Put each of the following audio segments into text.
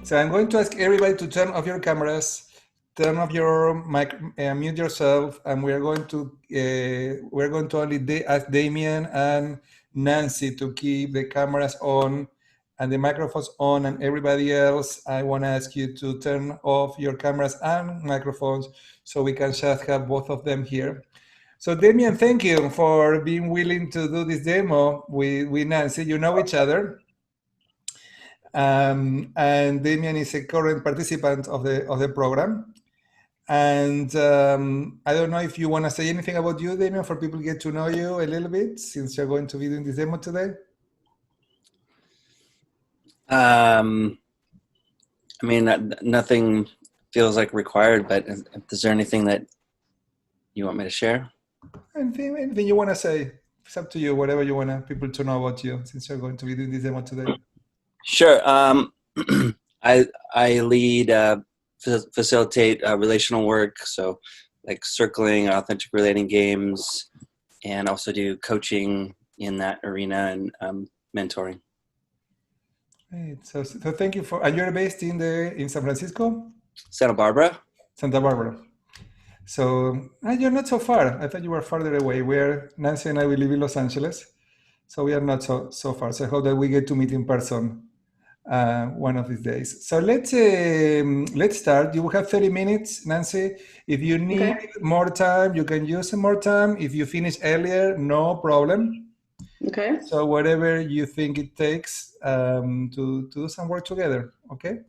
So I'm going to ask everybody to turn off your cameras, turn off your mic, mute yourself, and we're going to only ask Damien and Nancy to keep the cameras on and the microphones on, and everybody else, I want to ask you to turn off your cameras and microphones so we can just have both of them here. So Damien, thank you for being willing to do this demo with Nancy. You know each other. And Damien is a current participant of the program. And I don't know if you want to say anything about you, Damien, for people to get to know you a little bit, since you're going to be doing this demo today. I mean, nothing feels like required, but is there anything that you want me to share? Anything you want to say. It's up to you, whatever you want people to know about you, since you're going to be doing this demo today. Sure. I lead, facilitate relational work, so like circling, authentic relating games, and also do coaching in that arena and mentoring. Great. So thank you for. And you're based in San Francisco? Santa Barbara. Santa Barbara. So you're not so far. I thought you were farther away. Nancy and I, we live in Los Angeles, so we are not so far. So I hope that we get to meet in person one of these days. So let's start. You will have 30 minutes, Nancy. If you need more time, you can use some more time. If you finish earlier, no problem. Okay. So whatever you think it takes to do some work together. Okay.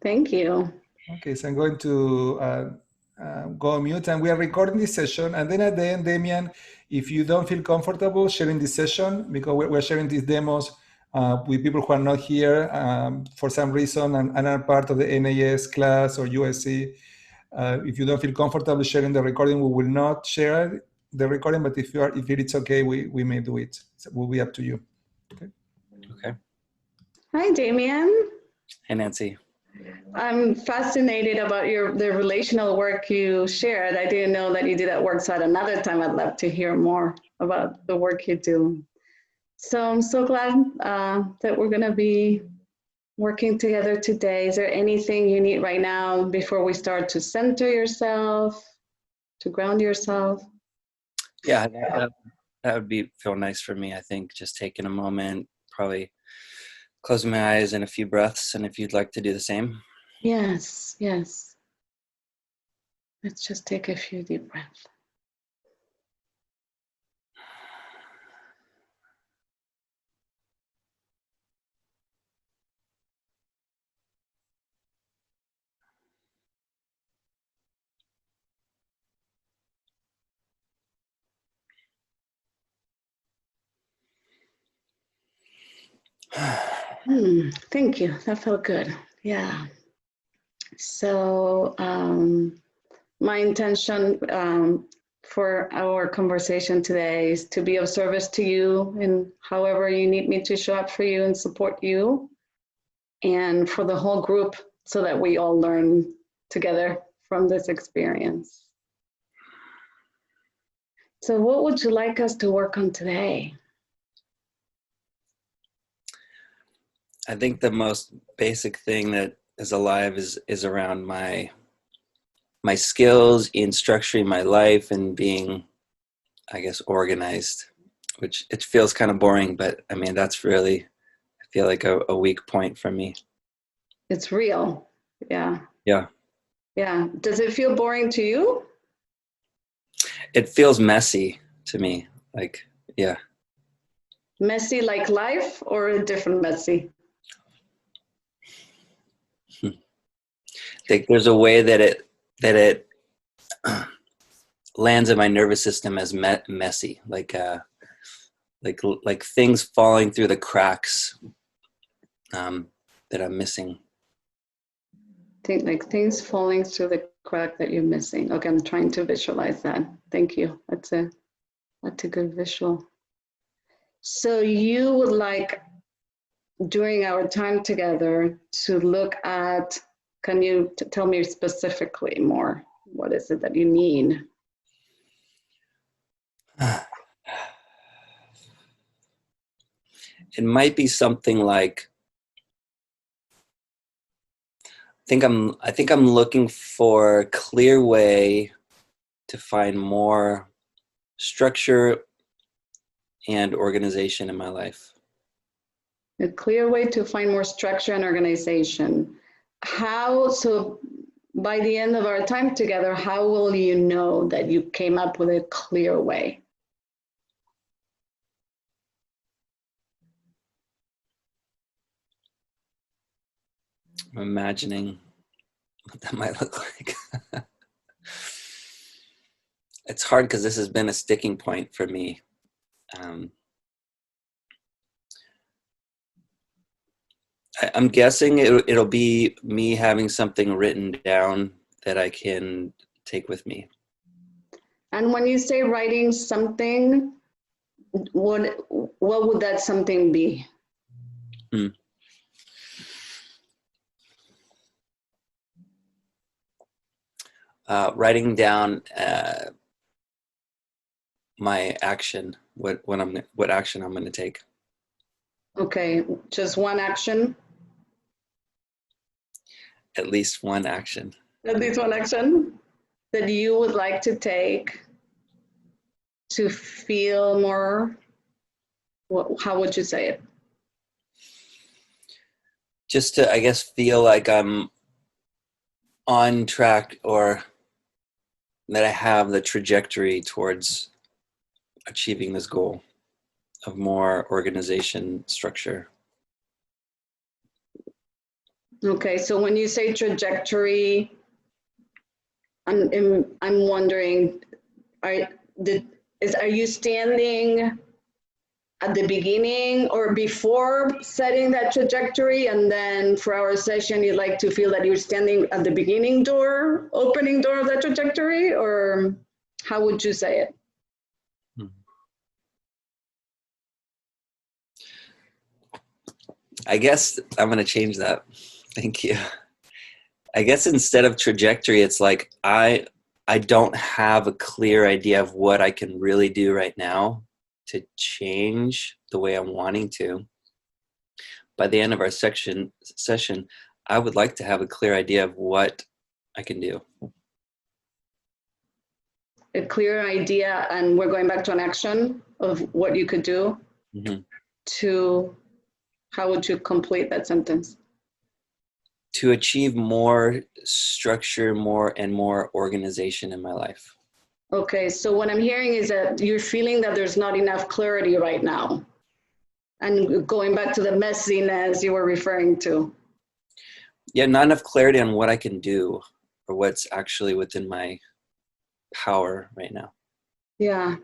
Thank you. Okay. So I'm going to go on mute, and we are recording this session. And then at the end, Damien, if you don't feel comfortable sharing this session, because we're sharing these demos with people who are not here for some reason and are part of the NAS class or USC. If you don't feel comfortable sharing the recording, we will not share the recording, but if it's okay, we may do it. So it will be up to you. Okay. Okay. Hi, Damien. Hey, Nancy. I'm fascinated about the relational work you shared. I didn't know that you do that work, so at another time I'd love to hear more about the work you do. So I'm so glad that we're going to be working together today. Is there anything you need right now before we start to center yourself, to ground yourself? Yeah, that would feel nice for me. I think just taking a moment, probably closing my eyes and a few breaths, and if you'd like to do the same. Yes, yes. Let's just take a few deep breaths. Thank you. That felt good. Yeah. So my intention for our conversation today is to be of service to you in however you need me to show up for you and support you, and for the whole group, so that we all learn together from this experience. So what would you like us to work on today? I think the most basic thing that is alive is around my skills in structuring my life and being, I guess, organized, which it feels kind of boring, but I mean, that's really, I feel like a weak point for me. It's real. Yeah. Yeah. Yeah. Does it feel boring to you? It feels messy to me. Like, yeah. Messy like life, or a different messy? I think there's a way that it lands in my nervous system as messy, like things falling through the cracks that I'm missing. Like things falling through the crack that you're missing. Okay, I'm trying to visualize that. Thank you. That's a good visual. So you would like, during our time together, to look at, can you tell me specifically more? What is it that you need? It might be something like I think I'm looking for a clear way to find more structure and organization in my life. A clear way to find more structure and organization. How, so by the end of our time together, how will you know that you came up with a clear way? I'm imagining what that might look like. It's hard because this has been a sticking point for me. I'm guessing it'll be me having something written down that I can take with me. And when you say writing something, what would that something be? Writing down my action, what action I'm going to take. Okay, just one action? At least one action. At least one action that you would like to take to feel more, how would you say it? Just to, I guess, feel like I'm on track, or that I have the trajectory towards achieving this goal of more organization, structure. Okay, so when you say trajectory, I'm wondering, are you standing at the beginning or before setting that trajectory, and then for our session you'd like to feel that you're standing at the beginning door, opening door of that trajectory, or how would you say it? I guess I'm going to change that. Thank you. I guess instead of trajectory, it's like I don't have a clear idea of what I can really do right now to change the way I'm wanting to. By the end of our session, I would like to have a clear idea of what I can do. A clear idea, and we're going back to an action of what you could do. Mm-hmm. To, how would you complete that sentence? To achieve more structure, more organization in my life. Okay, so what I'm hearing is that you're feeling that there's not enough clarity right now. And going back to the messiness you were referring to. Yeah, not enough clarity on what I can do or what's actually within my power right now. Yeah.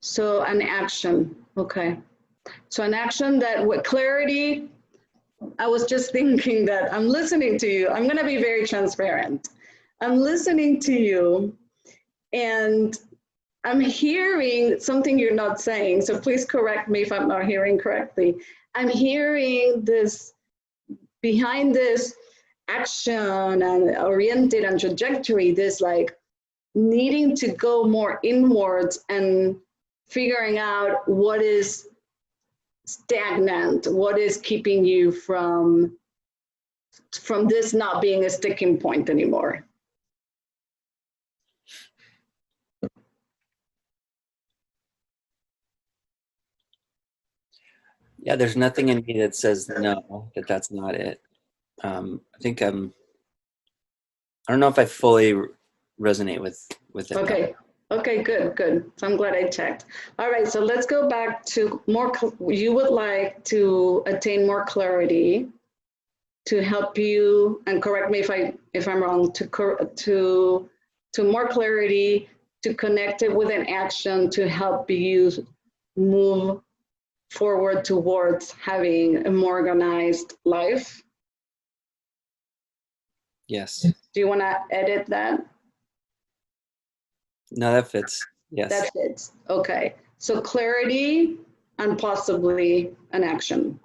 So an action, okay. So an action that with clarity, I was just thinking that I'm listening to you. I'm gonna be very transparent. I'm listening to you and I'm hearing something you're not saying. So please correct me if I'm not hearing correctly. I'm hearing this, behind this action and oriented and trajectory, this like needing to go more inwards and figuring out what is stagnant, what is keeping you from this not being a sticking point anymore. Yeah, there's nothing in me that says no, that's not it. I think I don't know if I fully resonate with it. Okay. Okay, good. So I'm glad I checked. All right, so let's go back to more, you would like to attain more clarity to help you, and correct me if I'm wrong, to more clarity, to connect it with an action to help you move forward towards having a more organized life. Yes. Do you want to edit that? No, that fits. Yes. That fits. Okay. So clarity and possibly an action.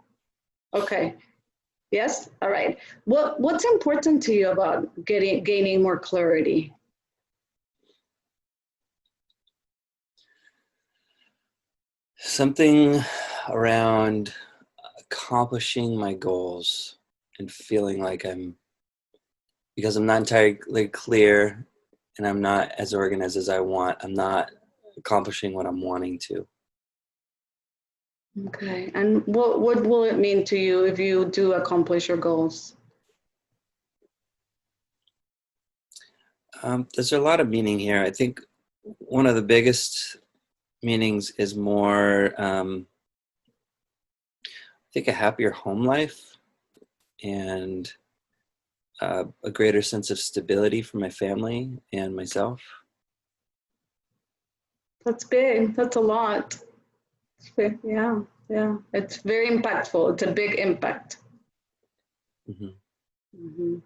Okay. Yes. All right. What's important to you about gaining more clarity? Something around accomplishing my goals and feeling like because I'm not entirely clear and I'm not as organized as I want, I'm not accomplishing what I'm wanting to. Okay. And what will it mean to you if you do accomplish your goals? There's a lot of meaning here. I think one of the biggest meanings is more, I think, a happier home life and a greater sense of stability for my family and myself. That's big. That's a lot. Yeah, yeah. It's very impactful. It's a big impact. Mm-hmm. Mm-hmm.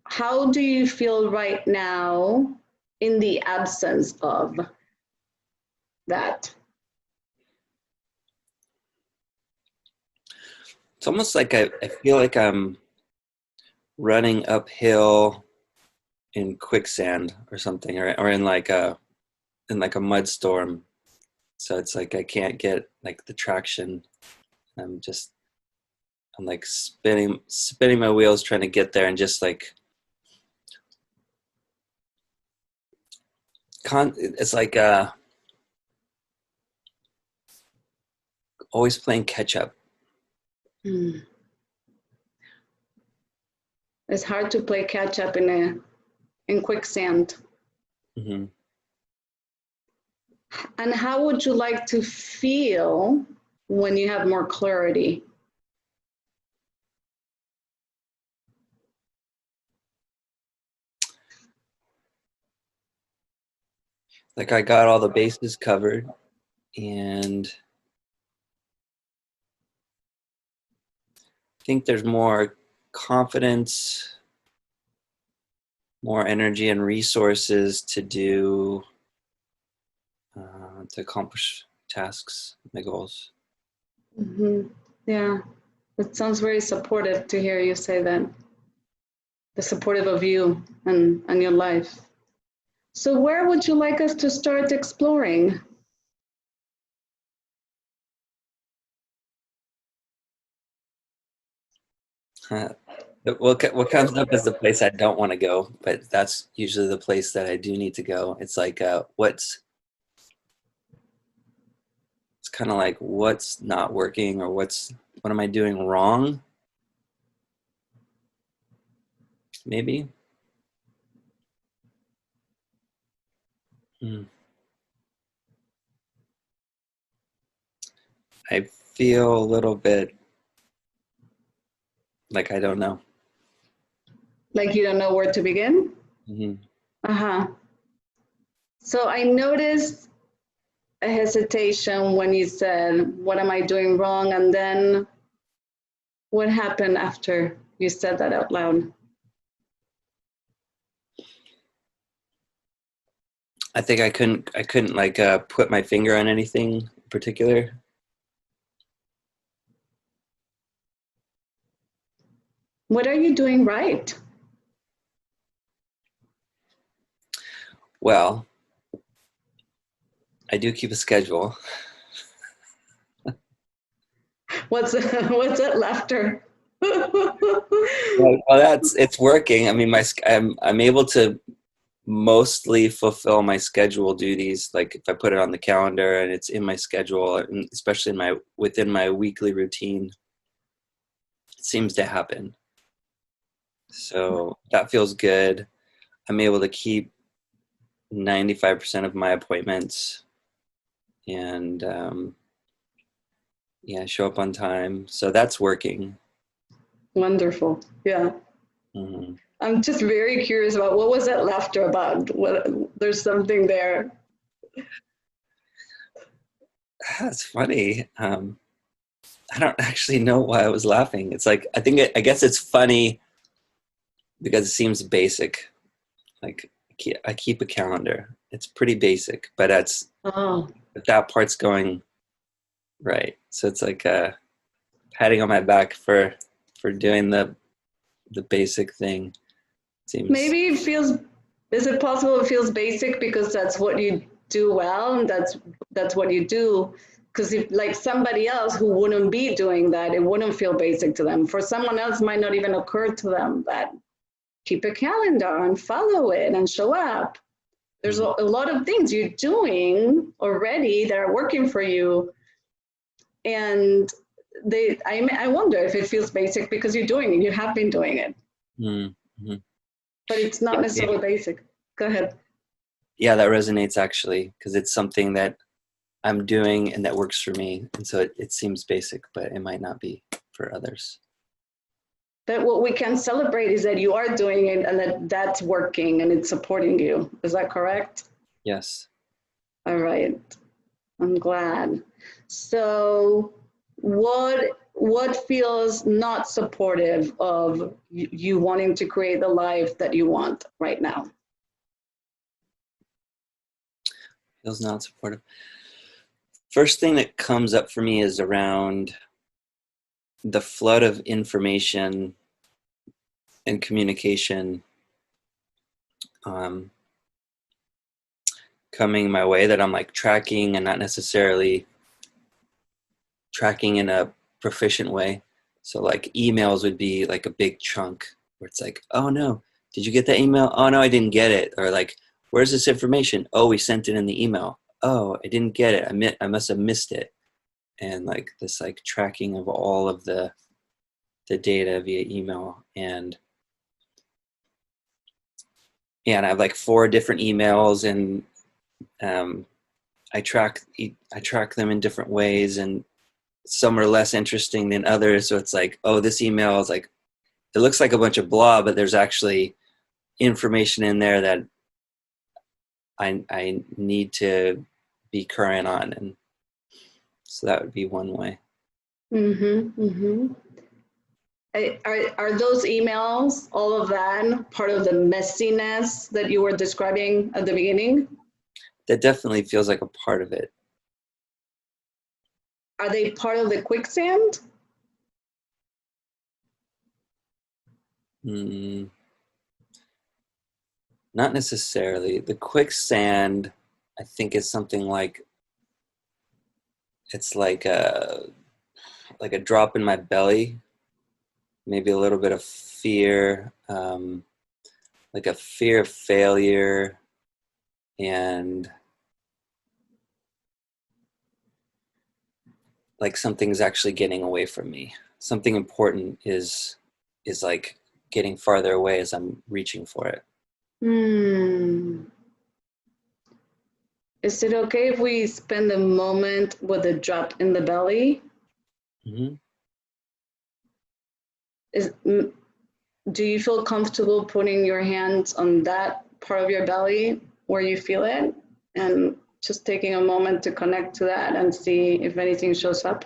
How do you feel right now in the absence of that? It's almost like I feel like I'm running uphill in quicksand or something, or in like a mud storm. So it's like I can't get like the traction. I'm like spinning my wheels trying to get there, and just like it's like always playing catch up. It's hard to play catch up in quicksand. Mm-hmm. And how would you like to feel when you have more clarity? Like I got all the bases covered, and I think there's more confidence, more energy and resources to accomplish tasks, my goals. Mm-hmm. Yeah, it sounds very supportive to hear you say that. The supportive of you and your life. So where would you like us to start exploring? What comes up is the place I don't want to go, but that's usually the place that I do need to go. It's like it's kind of like what's not working, or what am I doing wrong? Maybe. I feel a little bit like I don't know. Like you don't know where to begin? Mm-hmm. Uh-huh. So I noticed a hesitation when you said, what am I doing wrong? And then what happened after you said that out loud? I think I couldn't like put my finger on anything in particular. What are you doing right? Well, I do keep a schedule. What's that laughter? Well, it's working. I mean, I'm able to mostly fulfill my schedule duties. Like if I put it on the calendar and it's in my schedule, and especially within my weekly routine, it seems to happen. So that feels good. I'm able to keep 95% of my appointments, and show up on time. So that's working. Wonderful. Yeah. Mm-hmm. I'm just very curious about what was that laughter about? There's something there. That's funny. I don't actually know why I was laughing. It's like I guess it's funny because it seems basic. Like I keep a calendar. It's pretty basic, but but that part's going right. So it's like patting on my back for doing the basic thing. Maybe it feels. Is it possible it feels basic because that's what you do well, and that's what you do, Because if like somebody else who wouldn't be doing that, it wouldn't feel basic to them. For someone else, might not even occur to them that keep a calendar and follow it and show up. There's a lot of things you're doing already that are working for you. And I wonder if it feels basic because you're doing it, you have been doing it. Mm-hmm. But it's not necessarily basic. Go ahead. Yeah, that resonates actually, because it's something that I'm doing and that works for me. And so it seems basic, but it might not be for others. But what we can celebrate is that you are doing it and that's working and it's supporting you. Is that correct? Yes. All right. I'm glad. So what feels not supportive of you wanting to create the life that you want right now? Feels not supportive. First thing that comes up for me is around the flood of information and communication coming my way that I'm like tracking and not necessarily tracking in a proficient way. So like emails would be like a big chunk where it's like, oh no, did you get that email? Oh no, I didn't get it. Or like, where's this information? Oh, we sent it in the email. Oh, I didn't get it. I must have missed it. And like this like tracking of all of the data via email. And I have like 4 different emails, and I track them in different ways, and some are less interesting than others. So it's like, oh, this email is like, it looks like a bunch of blah, but there's actually information in there that I need to be current on. And so that would be one way. Mm-hmm, mm-hmm. Are those emails, all of that, part of the messiness that you were describing at the beginning? That definitely feels like a part of it. Are they part of the quicksand? Not necessarily. The quicksand, I think, is something like, it's like a drop in my belly, maybe a little bit of fear, like a fear of failure, and like something's actually getting away from me. Something important is like getting farther away as I'm reaching for it. Is it okay if we spend a moment with a drop in the belly? Mm-hmm. Do you feel comfortable putting your hands on that part of your belly where you feel it, and just taking a moment to connect to that and see if anything shows up?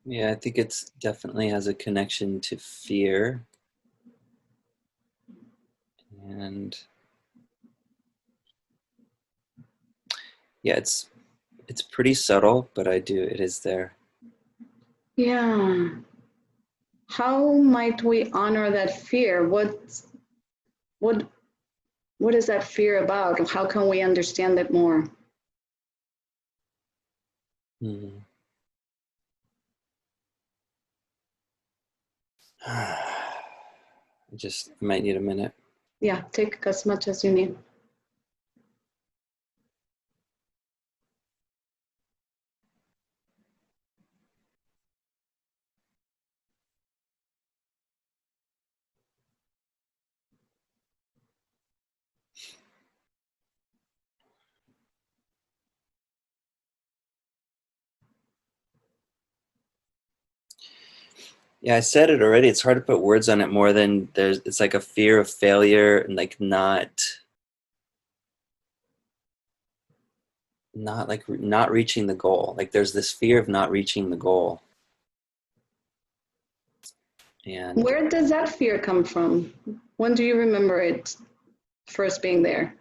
Yeah, I think it's definitely has a connection to fear. And yeah, it's pretty subtle, but it is there. Yeah. How might we honor that fear? What is that fear about? How can we understand it more? Mm-hmm. I might need a minute. Yeah, take as much as you need. Yeah, I said it already. It's hard to put words on it more than it's like a fear of failure and like not reaching the goal. Like there's this fear of not reaching the goal. And where does that fear come from? When do you remember it first being there?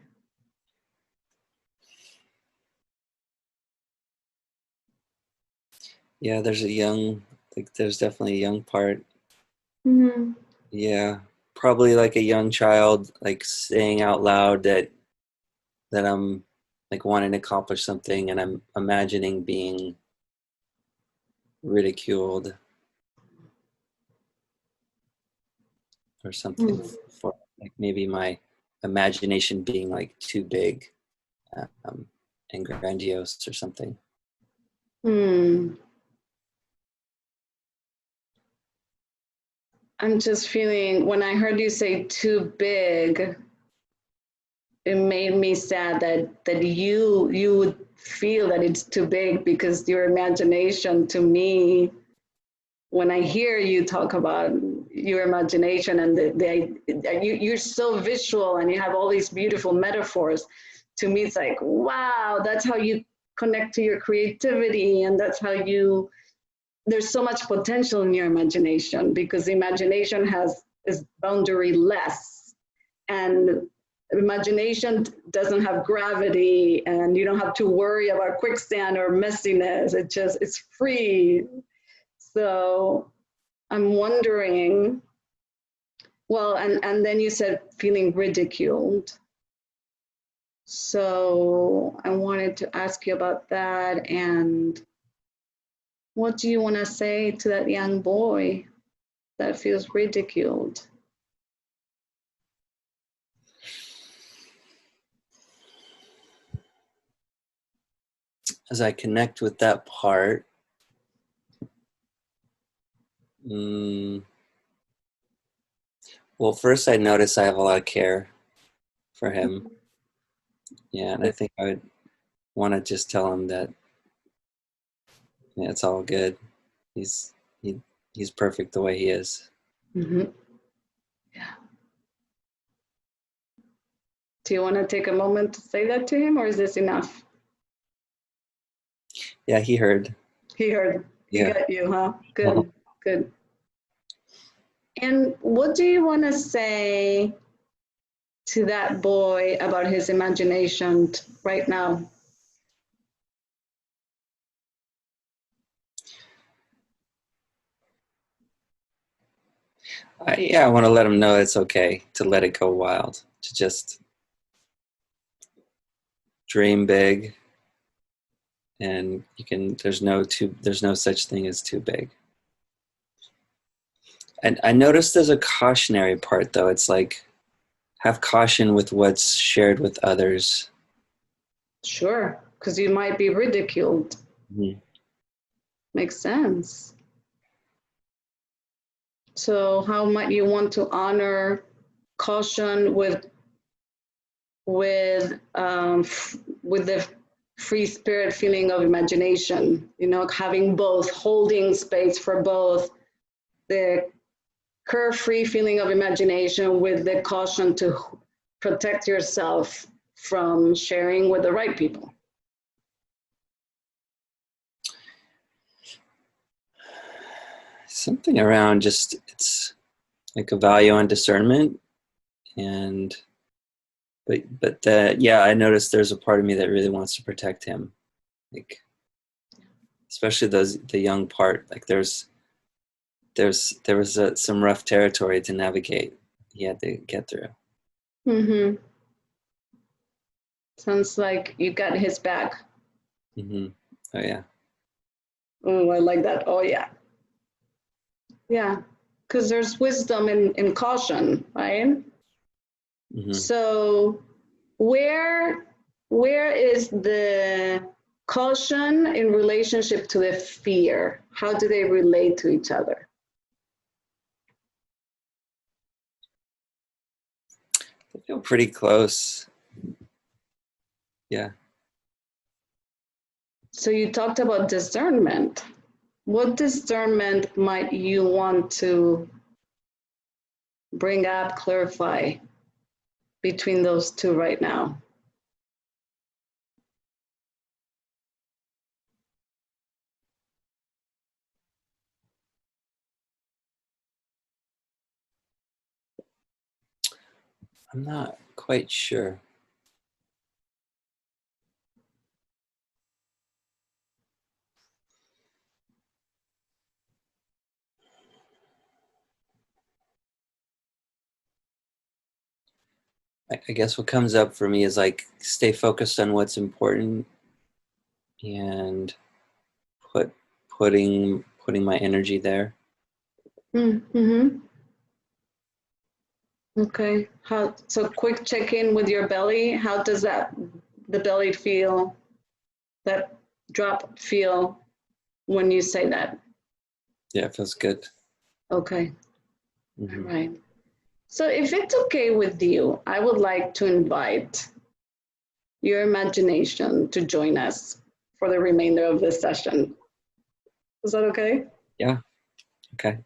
yeah, there's definitely a young part. Mm-hmm. Yeah, probably like a young child, like saying out loud that I'm like wanting to accomplish something, and I'm imagining being ridiculed or something, for like maybe my imagination being like too big, um, and grandiose or something. Hmm. I'm just feeling, when I heard you say too big, it made me sad that you would feel that it's too big, because your imagination, to me, when I hear you talk about your imagination and you're so visual and you have all these beautiful metaphors, to me it's like, wow, that's how you connect to your creativity, and that's how you, there's so much potential in your imagination, because imagination is boundaryless, and imagination doesn't have gravity, and you don't have to worry about quicksand or messiness. It's free. So I'm wondering, well, and then you said feeling ridiculed. So I wanted to ask you about that, and what do you want to say to that young boy that feels ridiculed? As I connect with that part, well, first I notice I have a lot of care for him. Yeah, and I think I would want to just tell him that, yeah, it's all good. He's he, he's perfect the way he is. Mm-hmm. Yeah. Do you want to take a moment to say that to him, or is this enough? Yeah, he heard. He heard. He Yeah. got you, huh? Good, good. And what do you want to say to that boy about his imagination right now? I want to let him know it's okay to let it go wild, to just dream big, and there's no such thing as too big. And I noticed there's a cautionary part, though. It's like, have caution with what's shared with others. Sure, because you might be ridiculed. Mm-hmm. Makes sense. So how might you want to honor caution with the free spirit feeling of imagination, having both, holding space for both the carefree feeling of imagination with the caution to protect yourself from sharing with the right people? Something around just, it's like a value on discernment, and but yeah, I noticed there's a part of me that really wants to protect him, like especially the young part. Like there was some rough territory to navigate. He had to get through. Mm-hmm. Sounds like you got his back. Mm-hmm. Oh yeah. Oh, I like that. Oh yeah. Yeah, because there's wisdom in caution, right? Mm-hmm. So where is the caution in relationship to the fear? How do they relate to each other? I feel pretty close. Yeah. So you talked about discernment. What discernment might you want to bring up, clarify between those two right now? I'm not quite sure. I guess what comes up for me is like stay focused on what's important and putting my energy there. Mm-hmm. Okay. So quick check-in with your belly. How does the belly feel, that drop feel when you say that? Yeah, it feels good. Okay. Mm-hmm. All right. So if it's okay with you, I would like to invite your imagination to join us for the remainder of this session. Is that okay? Yeah. Okay.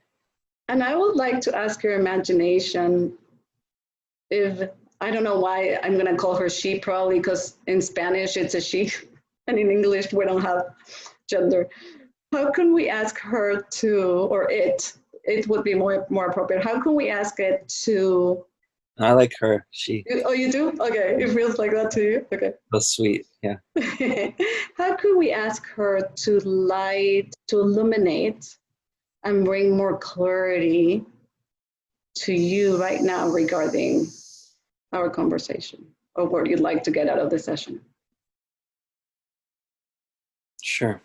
And I would like to ask your imagination if, I don't know why I'm going to call her she, probably because in Spanish it's a she, and in English we don't have gender. How can we ask her to, or it would be more appropriate. How can we ask it to? I like her. She. Oh, you do? Okay, it feels like that to you? Okay. Feels sweet, yeah. How could we ask her to illuminate and bring more clarity to you right now regarding our conversation, or what you'd like to get out of the session? Sure.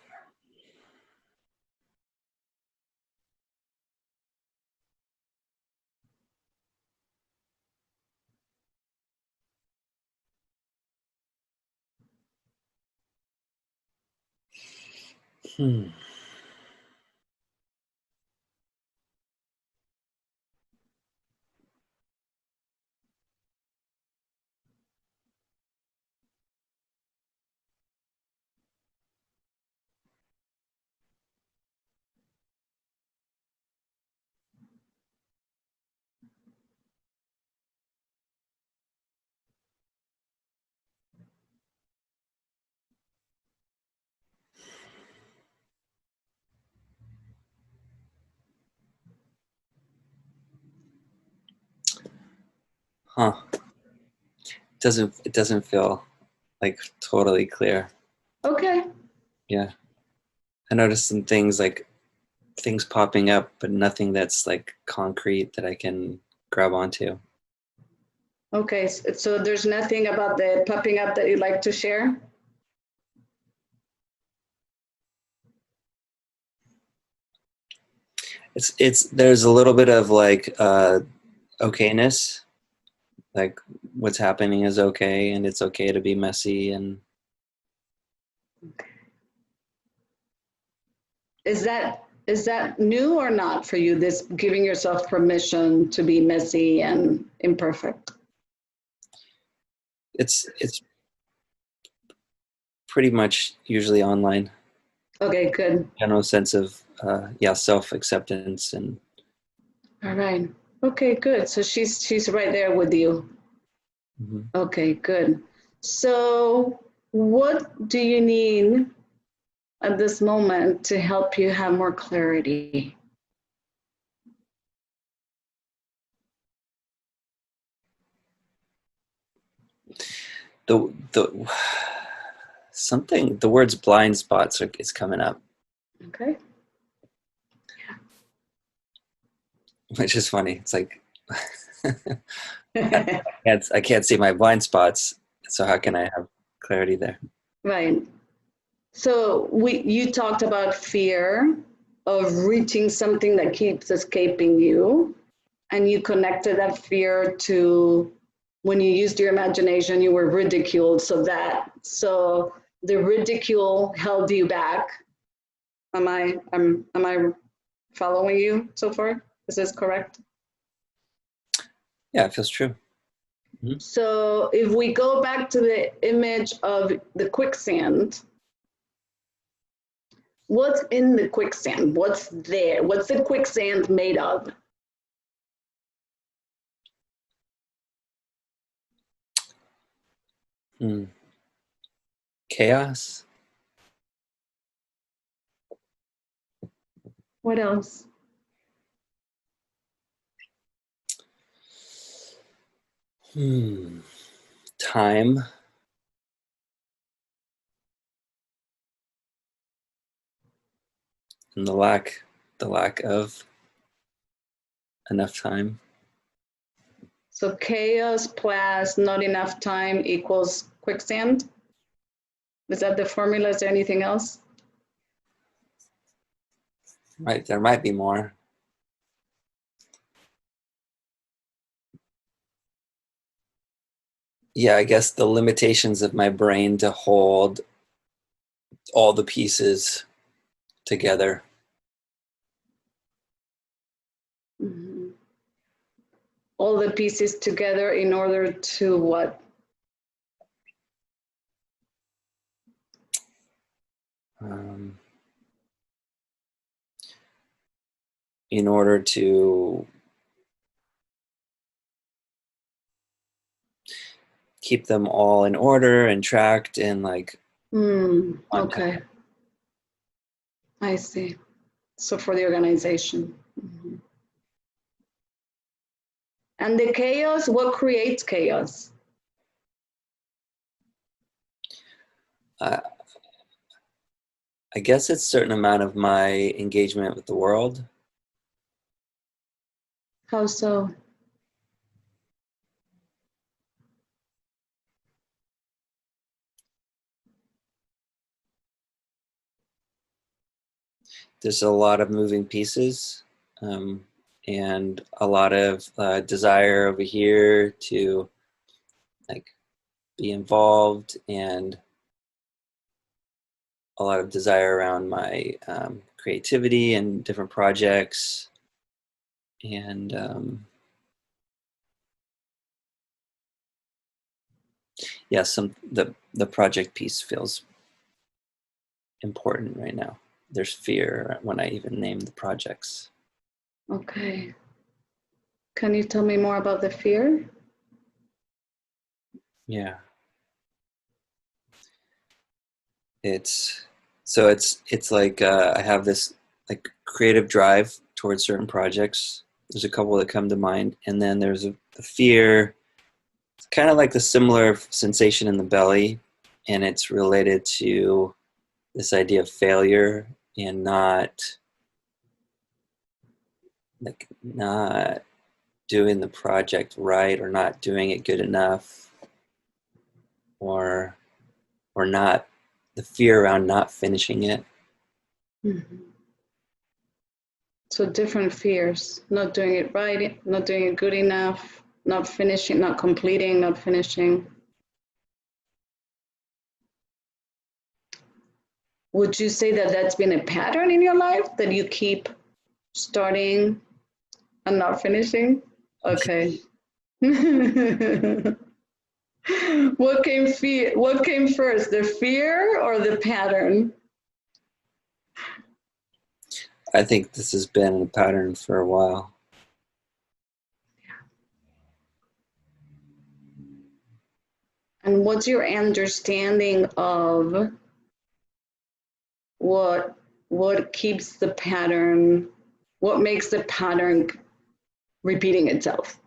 Huh. It doesn't feel like totally clear. Okay. Yeah. I noticed some things like things popping up, but nothing that's like concrete that I can grab onto. Okay, so there's nothing about the popping up that you'd like to share? It's there's a little bit of like okayness, like what's happening is okay and it's okay to be messy. And Is that new or not for you, this giving yourself permission to be messy and imperfect? it's pretty much usually online. Okay, good. General sense of self-acceptance. And All right. Okay, good. So she's right there with you. mm-hmm. Okay, good. So what do you need at this moment to help you have more clarity? the something, the words blind spots is coming up. Okay. Which is funny. It's like I can't see my blind spots, so how can I have clarity there? Right. So you talked about fear of reaching something that keeps escaping you, and you connected that fear to when you used your imagination, you were ridiculed. So the ridicule held you back. Am I following you so far? Is this correct? Yeah, it feels true. Mm-hmm. So if we go back to the image of the quicksand, what's in the quicksand? What's there? What's the quicksand made of? Chaos. What else? Time. And the lack of enough time. So chaos plus not enough time equals quicksand? Is that the formula? Is there anything else? Right, there might be more. Yeah, I guess the limitations of my brain to hold all the pieces together. Mm-hmm. All the pieces together in order to what? In order to keep them all in order and tracked and like. Okay. I see. So for the organization. Mm-hmm. And the chaos, what creates chaos? I guess it's a certain amount of my engagement with the world. How so? There's a lot of moving pieces and a lot of desire over here to like be involved, and a lot of desire around my creativity and different projects. And yeah, the project piece feels important right now. There's fear when I even name the projects. Okay. Can you tell me more about the fear? Yeah. It's like I have this like creative drive towards certain projects. There's a couple that come to mind, and then there's a fear. It's kind of like the similar sensation in the belly, and it's related to this idea of failure and not doing the project right, or not doing it good enough, or not, the fear around not finishing it. Mm-hmm. So different fears, not doing it right, not doing it good enough, not finishing, not completing, not finishing. Would you say that that's been a pattern in your life, that you keep starting and not finishing? Okay. What came first, the fear or the pattern? I think this has been a pattern for a while. And what's your understanding of what keeps the pattern, what makes the pattern repeating itself?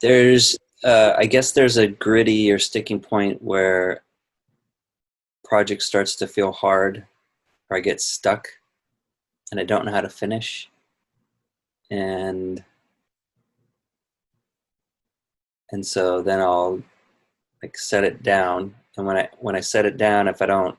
There's, I guess there's a gritty or sticking point where project starts to feel hard, or I get stuck and I don't know how to finish. And so then I'll like set it down. And when I set it down, if I don't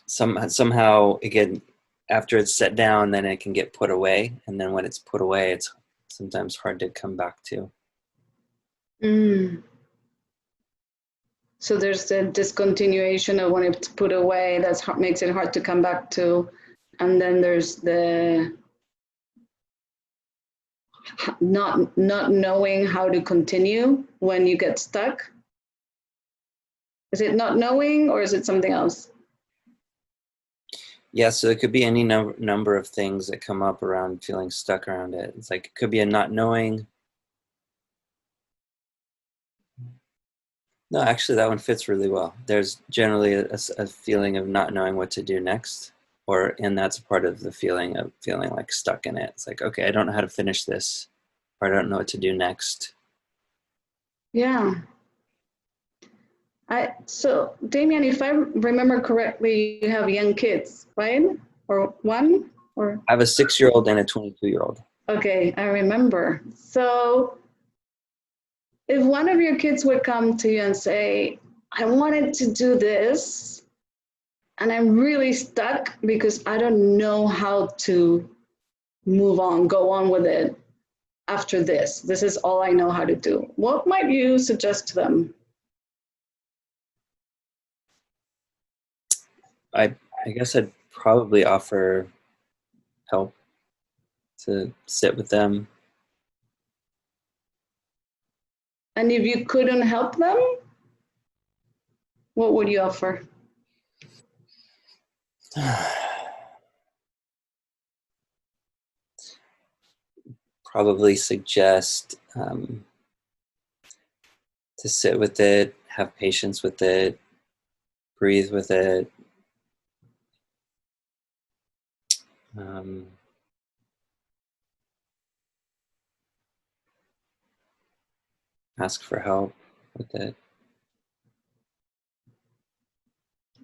somehow, again, after it's set down, then it can get put away. And then when it's put away, it's sometimes hard to come back to. So there's the discontinuation of when it's put away, makes it hard to come back to. And then there's the not knowing how to continue when you get stuck. Is it not knowing, or is it something else? Yeah, so it could be any number of things that come up around feeling stuck around it. It's like it could be a not knowing. No, actually, that one fits really well. There's generally a feeling of not knowing what to do next, and that's part of the feeling of feeling like stuck in it. It's like, okay, I don't know how to finish this, or I don't know what to do next. Yeah. So Damien, if I remember correctly, you have young kids, right? Or one? Or I have a 6-year-old and a 22-year-old. okay, I remember. So if one of your kids would come to you and say, I wanted to do this, and I'm really stuck because I don't know how to move on, go on with it after this. This is all I know how to do. What might you suggest to them? I guess I'd probably offer help, to sit with them. And if you couldn't help them, what would you offer? Probably suggest to sit with it, have patience with it, breathe with it. Ask for help with it.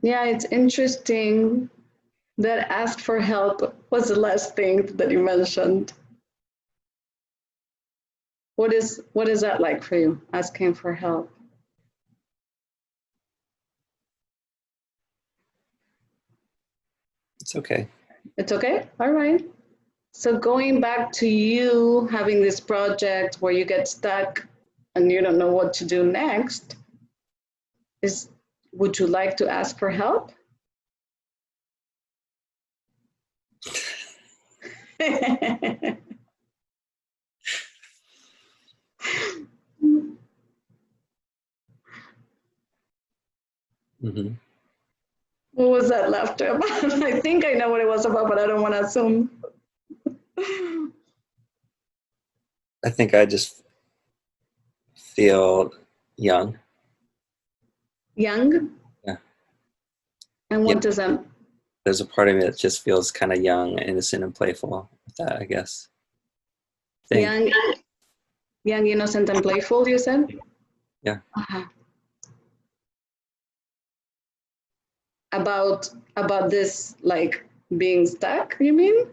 Yeah, it's interesting that ask for help was the last thing that you mentioned. What is that like for you, asking for help? It's okay. It's okay? All right. So going back to you having this project where you get stuck and you don't know what to do next, would you like to ask for help? Mm-hmm. What was that laughter about? I think I know what it was about, but I don't want to assume. I think I just feel young. Young? Yeah. And what does that? There's a part of me that just feels kind of young, innocent, and playful with that, I guess. Young, innocent, and playful, you said? Yeah. Uh-huh. About this, like being stuck, you mean?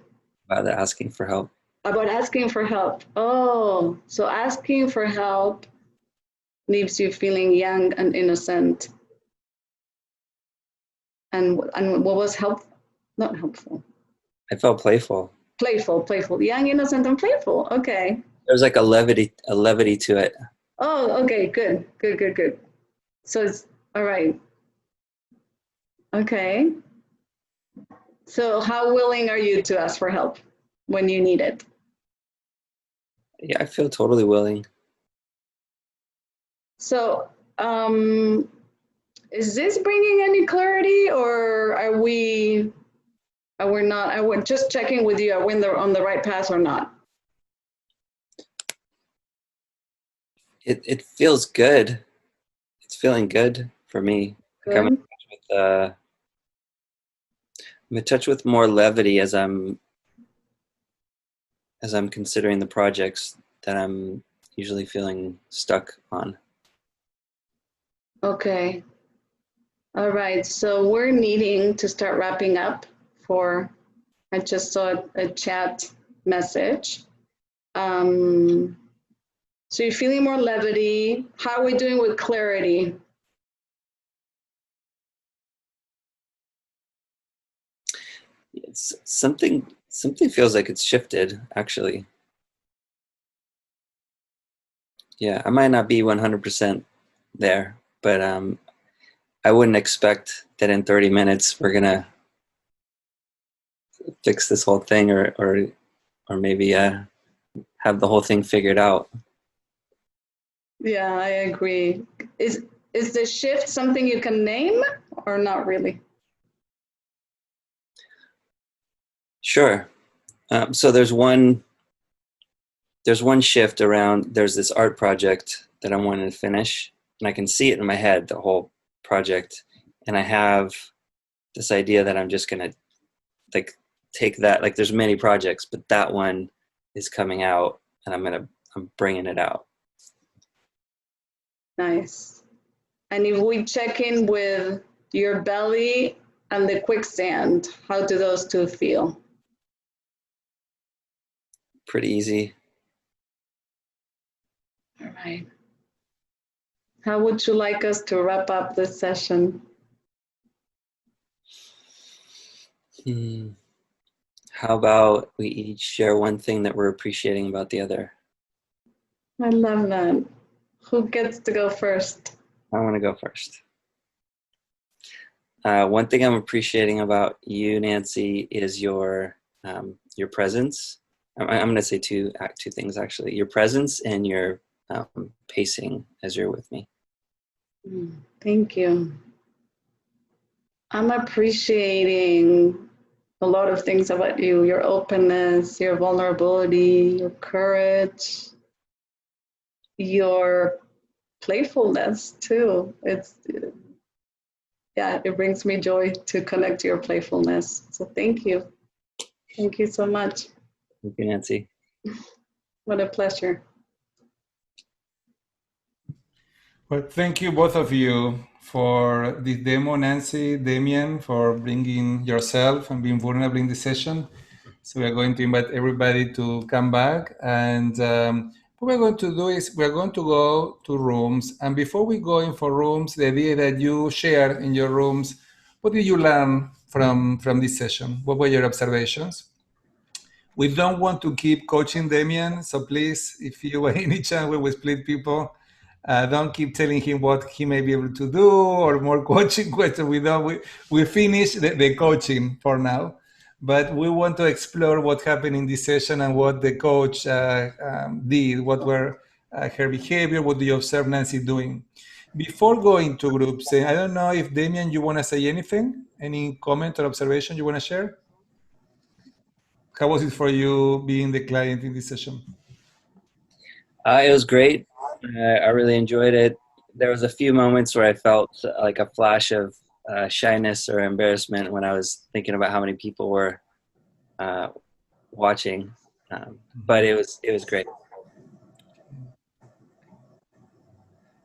About asking for help. About asking for help. Oh, so asking for help leaves you feeling young and innocent. And what was not helpful? I felt playful. Playful, young, innocent, and playful. Okay. There's like a levity to it. Oh, okay, good. So it's all right. Okay. So how willing are you to ask for help when you need it? Yeah, I feel totally willing. So, is this bringing any clarity, or are we not? I would just checking with you. Are we on the right path or not? It feels good. It's feeling good for me. Like Good. I'm in touch with more levity as I'm considering the projects that I'm usually feeling stuck on. Okay. All right. So we're needing to start wrapping up. I just saw a chat message. So you're feeling more levity. How are we doing with clarity? It's something feels like it's shifted, actually. Yeah, I might not be 100% there, but I wouldn't expect that in 30 minutes we're gonna fix this whole thing, or maybe have the whole thing figured out. Yeah, I agree. Is the shift something you can name or not really? Sure. So there's one shift around. There's this art project that I wanted to finish, and I can see it in my head, the whole project. And I have this idea that I'm just going to like take that, like there's many projects, but that one is coming out and I'm bringing it out. Nice. And if we check in with your belly and the quicksand, how do those two feel? Pretty easy. All right. How would you like us to wrap up this session? How about we each share one thing that we're appreciating about the other? I love that. Who gets to go first? I want to go first. One thing I'm appreciating about you, Nancy, is your presence. I'm going to say two things, actually. Your presence and your pacing as you're with me. Thank you. I'm appreciating a lot of things about you, your openness, your vulnerability, your courage, your playfulness too. It brings me joy to connect to your playfulness. So thank you. Thank you so much. Thank you, Nancy. What a pleasure. Well, thank you both of you for this demo, Nancy, Damien, for bringing yourself and being vulnerable in this session. So we are going to invite everybody to come back. And what we're going to do is we're going to go to rooms. And before we go in for rooms, the idea that you share in your rooms, what did you learn from this session? What were your observations? We don't want to keep coaching Damien. So please, if you by any chance we will split people, don't keep telling him what he may be able to do or more coaching questions. We finish the coaching for now, but we want to explore what happened in this session and what the coach did, what were her behavior, what do you observe Nancy doing. Before going to groups, I don't know if Damien, you want to say anything? Any comment or observation you want to share? How was it for you being the client in this session? It was great. I really enjoyed it. There was a few moments where I felt like a flash of shyness or embarrassment when I was thinking about how many people were watching, but it was great.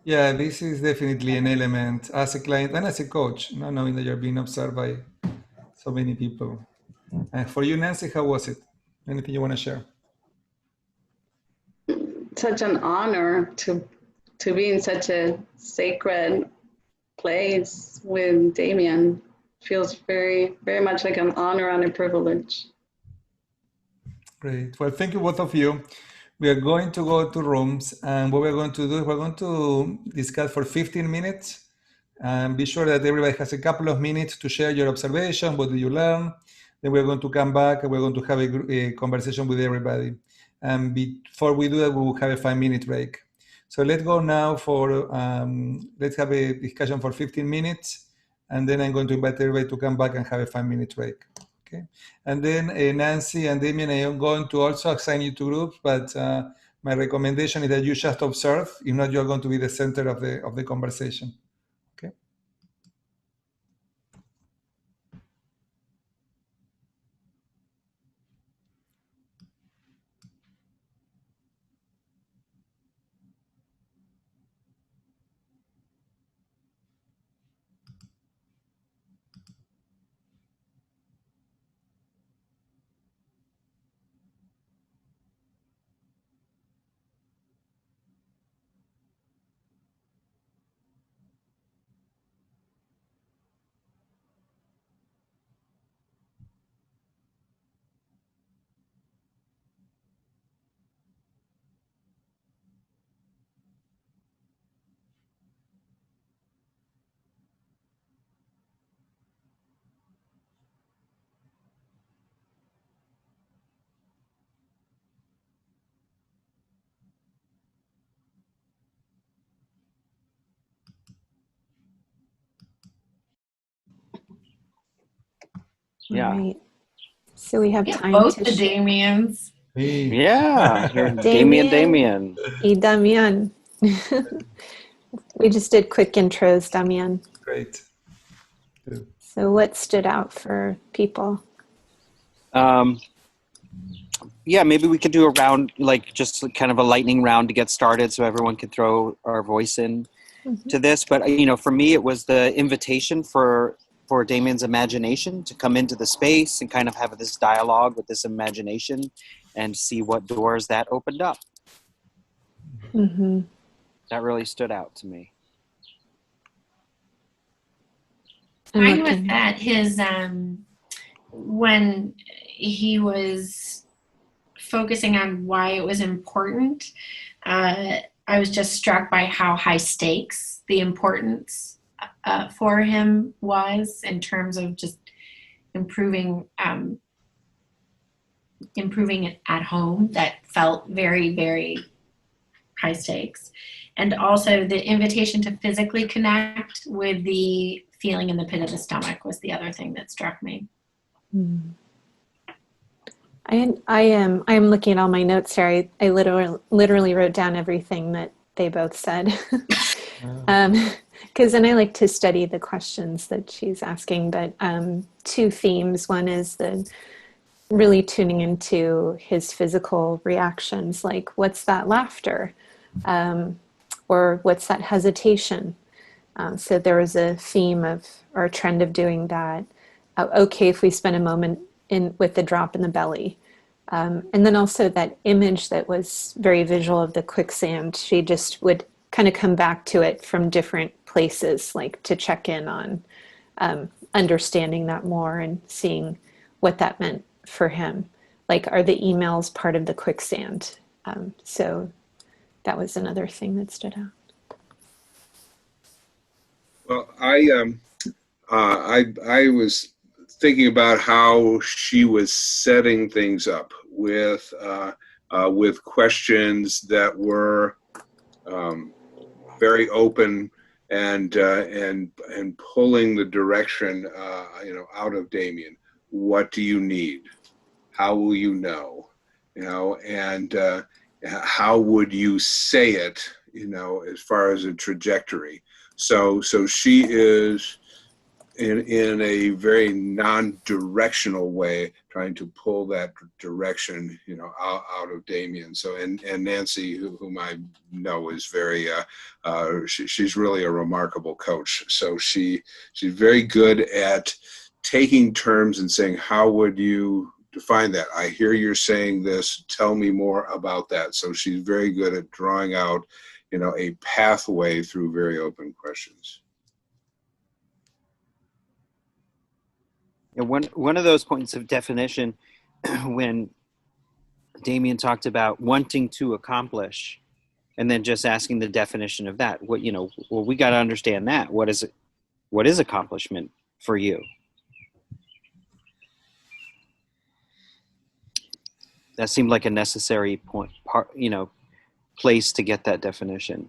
Yeah, this is definitely an element as a client and as a coach, not knowing that you're being observed by so many people. For you, Nancy, how was it? Anything you want to share? Such an honor to be in such a sacred place with Damien. Feels very, very much like an honor and a privilege. Great. Well, thank you both of you. We are going to go to rooms, and what we're going to do is we're going to discuss for 15 minutes. And be sure that everybody has a couple of minutes to share your observation. What did you learn? Then we're going to come back and we're going to have a conversation with everybody. And before we do that, we will have a 5-minute break. So let's go now for, let's have a discussion for 15 minutes. And then I'm going to invite everybody to come back and have a 5-minute break. Okay. And then Nancy and Damien, I am going to also assign you to groups, but my recommendation is that you just observe. If not, you're going to be the center of the conversation. Okay. Yeah. All right. So we have time both to the Damians. Hey. Yeah. Damien. Y Damian. We just did quick intros, Damian. Great. Good. So what stood out for people? Yeah, maybe we could do a round, like just kind of a lightning round to get started so everyone can throw our voice in to this. But, for me, it was the invitation for Damien's imagination to come into the space and kind of have this dialogue with this imagination and see what doors that opened up. Mm-hmm. That really stood out to me. Mine was at his, when he was focusing on why it was important, I was just struck by how high stakes the importance for him was in terms of just improving it at home. That felt very, very high stakes. And also the invitation to physically connect with the feeling in the pit of the stomach was the other thing that struck me. I am looking at all my notes here. I literally wrote down everything that they both said. Because then I like to study the questions that she's asking. But two themes. One is the really tuning into his physical reactions, like what's that laughter? Or what's that hesitation? So there was a theme of, or a trend of doing that. Okay, if we spend a moment with the drop in the belly. And then also that image that was very visual of the quicksand, she just would kind of come back to it from different places, like to check in on understanding that more and seeing what that meant for him. Like, are the emails part of the quicksand? So that was another thing that stood out. Well, I was thinking about how she was setting things up with questions that were very open and pulling the direction out of Damien. What do you need? How will you know? And how would you say it? As far as a trajectory. So she is in a very non-directional way trying to pull that direction, out of Damien. So and Nancy, whom I know is very, she's really a remarkable coach. So she's very good at taking terms and saying, how would you define that? I hear you're saying this. Tell me more about that. So she's very good at drawing out, a pathway through very open questions. And one of those points of definition, when Damien talked about wanting to accomplish, and then just asking the definition of that, we got to understand that. What is accomplishment for you? That seemed like a necessary place to get that definition.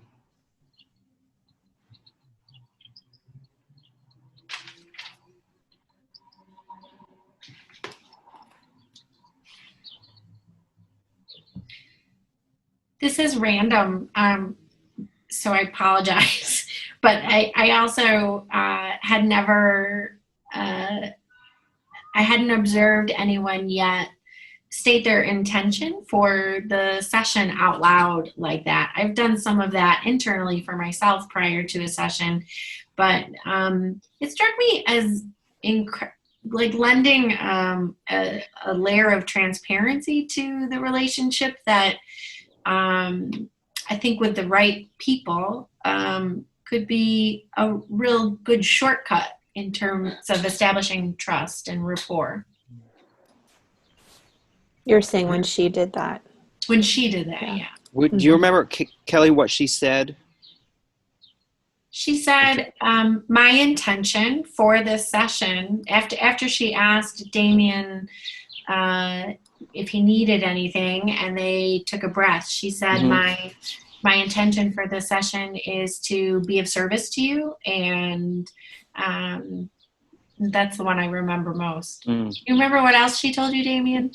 This is random, so I apologize. But I also had never, I hadn't observed anyone yet state their intention for the session out loud like that. I've done some of that internally for myself prior to a session, but it struck me as like lending a layer of transparency to the relationship that I think with the right people could be a real good shortcut in terms of establishing trust and rapport. You're saying when she did that? When she did that, yeah. Do you remember, Kelly, what she said? She said, my intention for this session, after she asked Damien if he needed anything and they took a breath, she said, my intention for this session is to be of service to you, and that's the one I remember most. You remember what else she told you, Damien?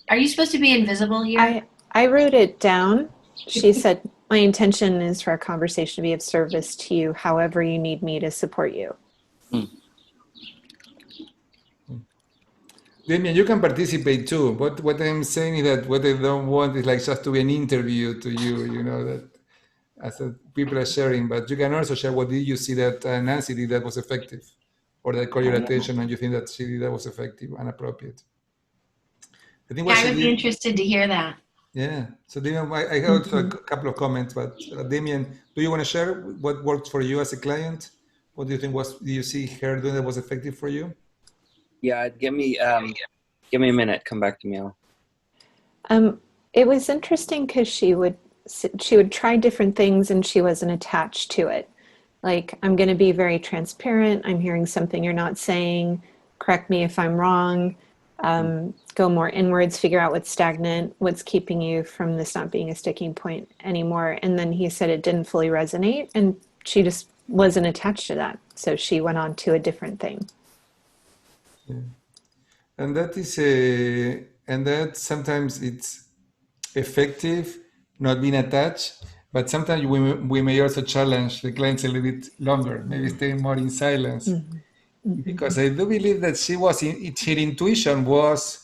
Are you supposed to be invisible here? I wrote it down. She said, my intention is for our conversation to be of service to you, however you need me to support you. Damien, you can participate too. What I'm saying is that what I don't want is like just to be an interview to you, you know, that as people are sharing, but you can also share what did you see that Nancy did that was effective, or that caught your attention and you think that she did that was effective and appropriate. I think what I she would be did, interested to hear that. yeah. So Damien, I have also a couple of comments, but Damien, do you want to share what worked for you as a client? What do you think do you see her doing that was effective for you? Yeah, give me a minute. Come back to me. It was interesting because she would try different things and she wasn't attached to it. Like, I'm going to be very transparent. I'm hearing something you're not saying. Correct me if I'm wrong. Go more inwards, figure out what's stagnant, what's keeping you from this not being a sticking point anymore. And then he said it didn't fully resonate and she just wasn't attached to that. So she went on to a different thing. Yeah. And that sometimes it's effective, not being attached, but sometimes we may also challenge the clients a little bit longer, maybe staying more in silence. Because I do believe that her intuition was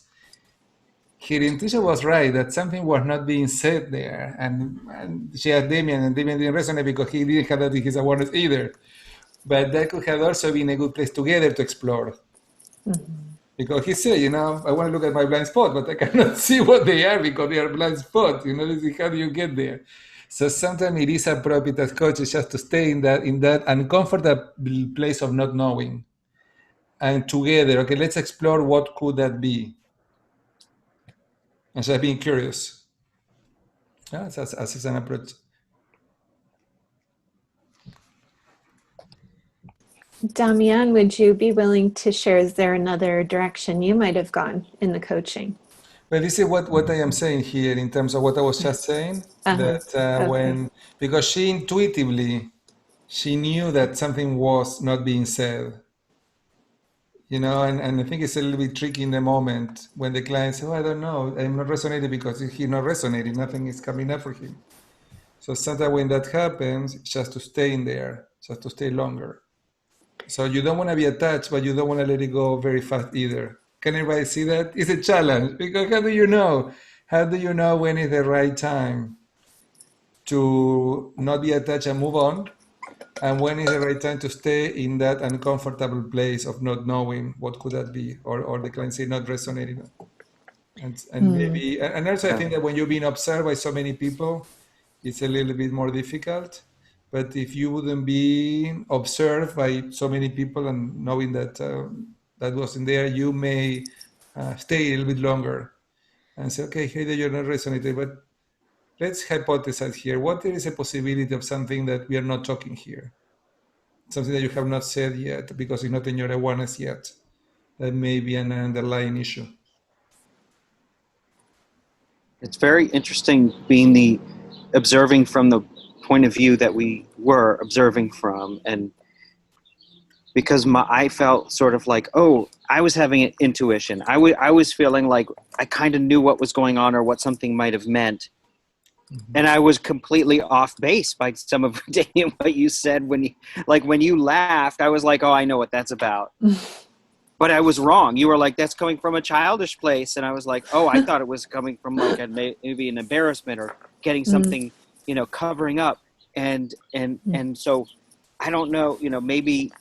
right, that something was not being said there. And she had Damien, and Damien didn't resonate because he didn't have that in his awareness either. But that could have also been a good place together to explore. Because he said, you know, I want to look at my blind spot, but I cannot see what they are because they are blind spots. You know, how do you get there? So sometimes it is appropriate as coaches just to stay in that uncomfortable place of not knowing. And together, okay, let's explore what could that be. And just being curious. Yeah, as an approach. Damian, would you be willing to share, is there another direction you might have gone in the coaching? Well, this is what I am saying here in terms of what I was just saying. Because she intuitively, she knew that something was not being said. You know, and I think it's a little bit tricky in the moment when the client says, oh, I don't know, I'm not resonating because he's not resonating, nothing is coming up for him. So sometimes when that happens, it's just to stay in there, just to stay longer. So you don't want to be attached, but you don't want to let it go very fast either. Can everybody see that? It's a challenge because how do you know? How do you know when is the right time to not be attached and move on? And when is the right time to stay in that uncomfortable place of not knowing what could that be, or the client say not resonating, and maybe, and also I think that when you're being observed by so many people, it's a little bit more difficult. But if you wouldn't be observed by so many people and knowing that that wasn't there, you may stay a little bit longer and say, okay, hey, you're not resonating, but let's hypothesize here. What there is a possibility of something that we are not talking here? Something that you have not said yet because it's not in your awareness yet. That may be an underlying issue. It's very interesting being the observing from the point of view that we were observing from, and because I felt sort of like, oh, I was having an intuition. I was feeling like I kind of knew what was going on or what something might have meant. And I was completely off base by some of what you said when you laughed. I was like, oh, I know what that's about. But I was wrong. You were like, that's coming from a childish place. And I was like, oh, I thought it was coming from like maybe an embarrassment or getting something, you know, covering up. And so I don't know, you know, maybe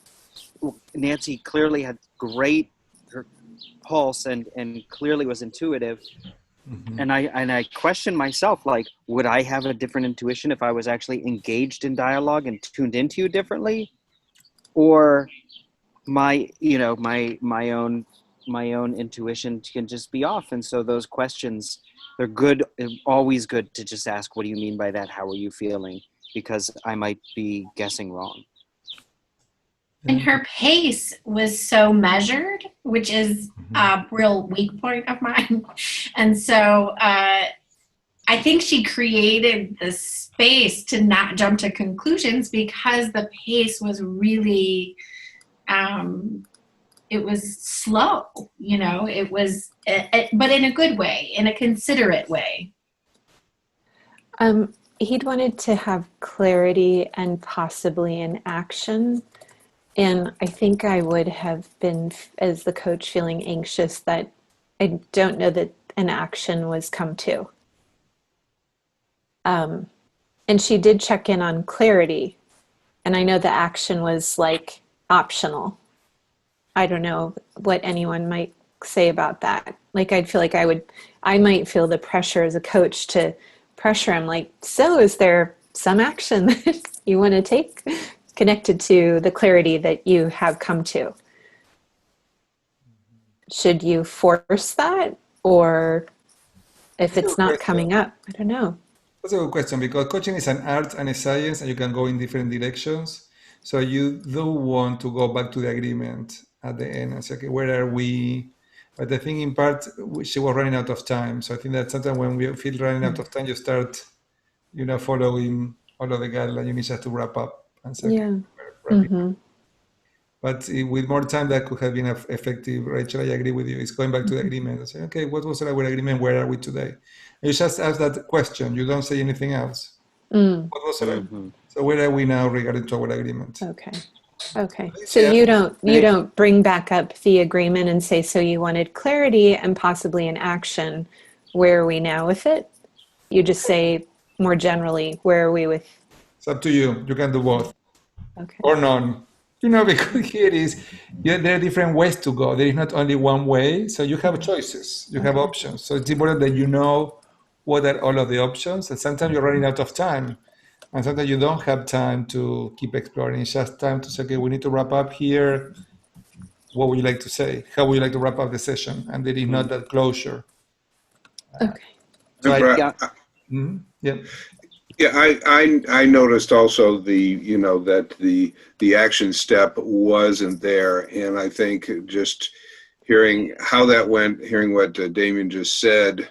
Nancy clearly had great pulse and clearly was intuitive. And I questioned myself, like, would I have a different intuition if I was actually engaged in dialogue and tuned into you differently? Or my own intuition can just be off. And so those questions, they're good, always good to just ask, what do you mean by that? How are you feeling? Because I might be guessing wrong. And her pace was so measured, which is a real weak point of mine. And so I think she created the space to not jump to conclusions because the pace was really, it was slow, you know, it was, but in a good way, in a considerate way. he'd wanted to have clarity and possibly an action. And I think I would have been, as the coach, feeling anxious that I don't know that an action was come to. And she did check in on clarity. And I know the action was like optional. I don't know what anyone might say about that. Like, I'd feel like I might feel the pressure as a coach to pressure him, like, so is there some action that you want to take connected to the clarity that you have come to? Should you force that? Or if That's a it's good not question. coming up, I don't know. That's a good question because coaching is an art and a science, and you can go in different directions. So you do want to go back to the agreement at the end and say, okay, where are we? But I think in part she was running out of time. So I think that sometimes when we feel running out of time, you start, following all of the guidelines. You need just to wrap up and say, okay, Yeah. we're wrapping. But with more time, that could have been effective. Rachel, I agree with you. It's going back to the agreement and say, okay, what was our agreement? Where are we today? You just ask that question. You don't say anything else. Mm. What was our, Mhm. so where are we now regarding to our agreement? Okay. Okay. Please, So yeah. you don't bring back up the agreement and say, so you wanted clarity and possibly an action. Where are we now with it? You just say more generally, where are we with? It's up to you. You can do both Okay. or none. Because here is, there are different ways to go. There is not only one way. So you have choices. You have Okay. options. So it's important that you know what are all of the options. And sometimes you're running out of time. And sometimes you don't have time to keep exploring. It's just time to say, okay, we need to wrap up here. What would you like to say? How would you like to wrap up the session? And there is not that closure. Okay. So Yeah. yeah. Yeah, I noticed also that the action step wasn't there, and I think just hearing how that went, hearing what Damien just said,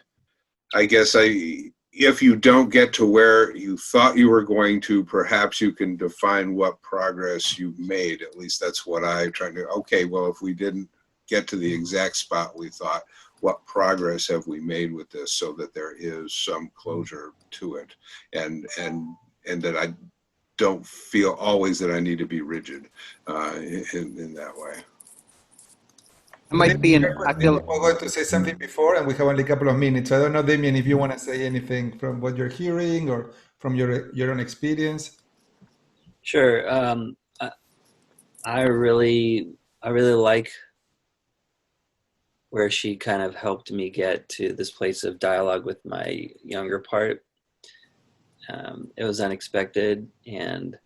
I guess if you don't get to where you thought you were going to, perhaps you can define what progress you've made. At least that's what I tried to. Okay, well, if we didn't get to the exact spot we thought, what progress have we made with this, so that there is some closure to it, and that I don't feel always that I need to be rigid in that way. It might be I Damien feel was going to say something before, and we have only a couple of minutes. I don't know, Damien, if you want to say anything from what you're hearing or from your own experience. Sure. I really like where she kind of helped me get to this place of dialogue with my younger part. It was unexpected, and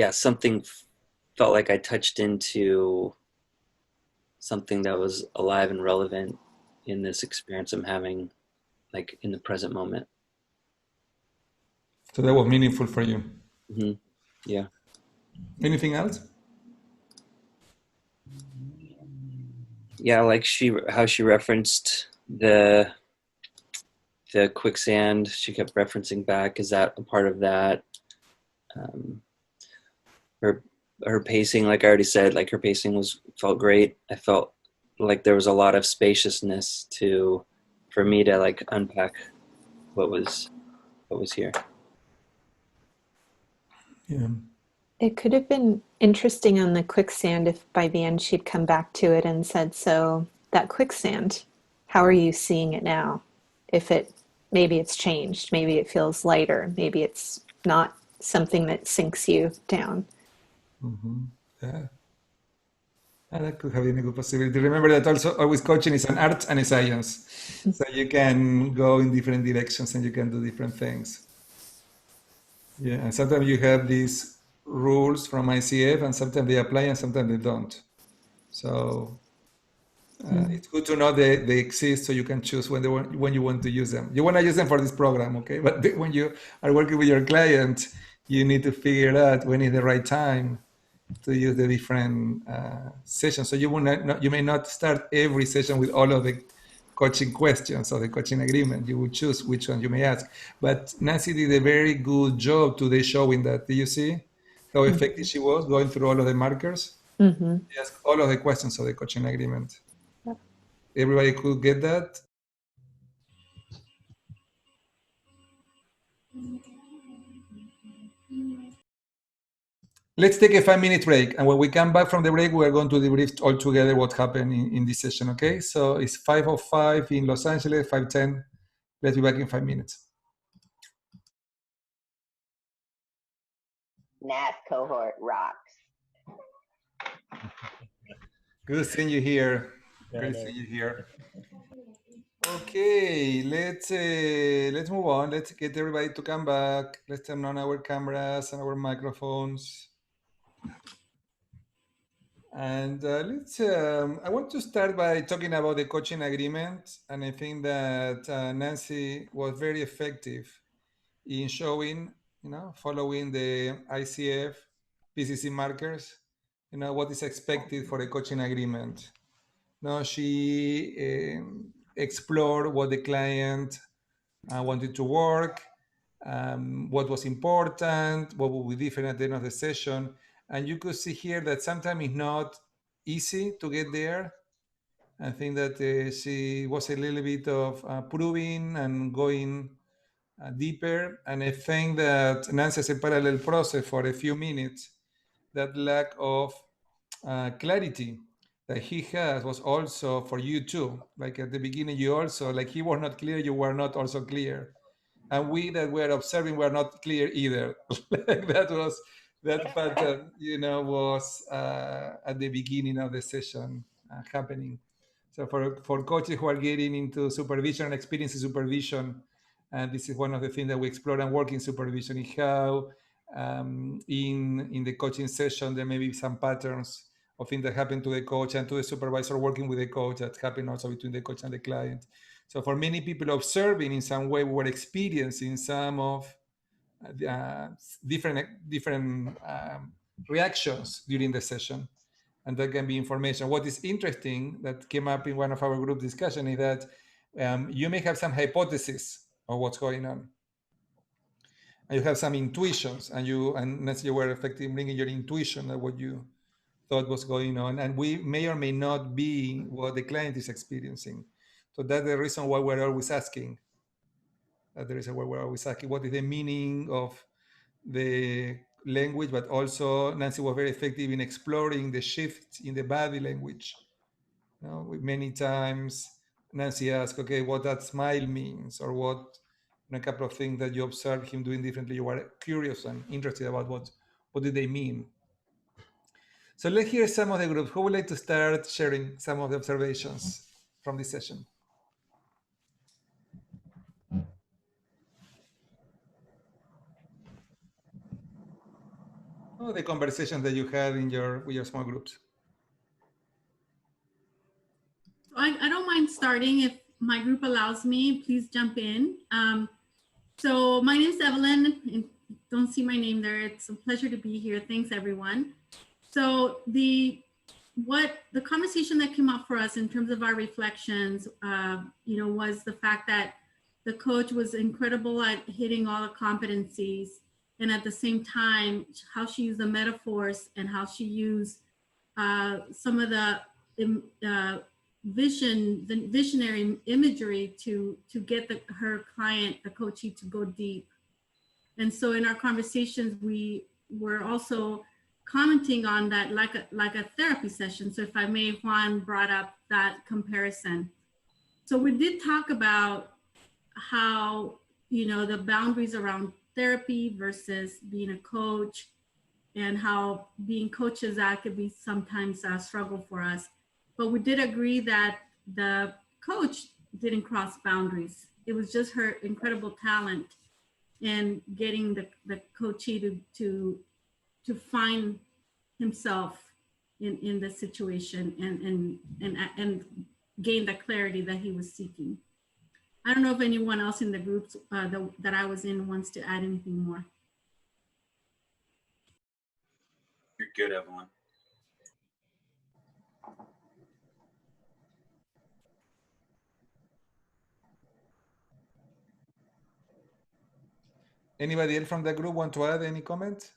something felt like I touched into something that was alive and relevant in this experience I'm having, like in the present moment. So that was meaningful for you. Mm-hmm. Yeah. Anything else? Yeah, like how she referenced the quicksand. She kept referencing back. Is that a part of that? Her pacing, like I already said, like her pacing felt great. I felt like there was a lot of spaciousness for me to like unpack what was here. Yeah. It could have been interesting on the quicksand if by the end she'd come back to it and said, so that quicksand, how are you seeing it now? Maybe it's changed, maybe it feels lighter, maybe it's not something that sinks you down. Yeah. That could have been a good possibility. Remember that also always coaching is an art and a science. So you can go in different directions and you can do different things. Yeah, and sometimes you have these rules from ICF and sometimes they apply and sometimes they don't. So it's good to know they exist so you can choose when you want to use them. You want to use them for this program, okay? But when you are working with your client, you need to figure out when is the right time to use the different sessions. So you may not start every session with all of the coaching questions or the coaching agreement. You will choose which one you may ask. But Nancy did a very good job today showing that. Do you see how effective she was going through all of the markers? Mm-hmm. She asked all of the questions of the coaching agreement. Everybody could get that. Let's take a 5-minute break. And when we come back from the break, we are going to debrief all together what happened in this session, okay? So it's 5:05 in Los Angeles, 5:10. Let's be back in 5 minutes. NAS cohort rocks. Good seeing you here. Great seeing you here. Okay, let's move on. Let's get everybody to come back. Let's turn on our cameras and our microphones. And I want to start by talking about the coaching agreement. And I think that Nancy was very effective in showing, following the ICF PCC markers, what is expected for a coaching agreement. Now she explored what the client wanted to work, what was important, what would be different at the end of the session. And you could see here that sometimes it's not easy to get there. I think that she was a little bit of proving and going deeper. And I think that Nancy has a parallel process for a few minutes. That lack of clarity that he has was also for you too. Like at the beginning, you also, like he was not clear, you were not also clear. And we that were observing were not clear either. Like that pattern, was at the beginning of the session happening. So for coaches who are getting into supervision and experiencing supervision, and this is one of the things that we explore and work in supervision, is how in the coaching session there may be some patterns of things that happen to the coach and to the supervisor working with the coach that happen also between the coach and the client. So for many people observing in some way, we were experiencing some of different reactions during the session. And that can be information. What is interesting that came up in one of our group discussion is that you may have some hypothesis of what's going on. And you have some intuitions, and as you were effectively bringing your intuition of what you thought was going on, and we may or may not be what the client is experiencing. So that's the reason why we're always asking. That's the reason why we're always asking what is the meaning of the language, but also Nancy was very effective in exploring the shift in the body language. Many times Nancy asked, okay, what that smile means, or what a couple of things that you observed him doing differently. You were curious and interested about what did they mean. So let's hear some of the groups. Who would like to start sharing some of the observations from this session? Oh, the conversations that you had with your small groups. I don't mind starting if my group allows me. Please jump in. So my name is Evelyn, and don't see my name there. It's a pleasure to be here. Thanks, everyone. So the conversation that came up for us in terms of our reflections, was the fact that the coach was incredible at hitting all the competencies, and at the same time, how she used the metaphors and how she used some of the visionary imagery to get her client, the coachee, to go deep. And so in our conversations, we were also commenting on that like a therapy session. So if I may, Juan brought up that comparison. So we did talk about how, the boundaries around therapy versus being a coach, and how being coaches, that could be sometimes a struggle for us. But we did agree that the coach didn't cross boundaries. It was just her incredible talent in getting the coachee to find himself in the situation and gain the clarity that he was seeking. I don't know if anyone else in the groups that I was in wants to add anything more. You're good, Evelyn. Anybody else from the group want to add any comment?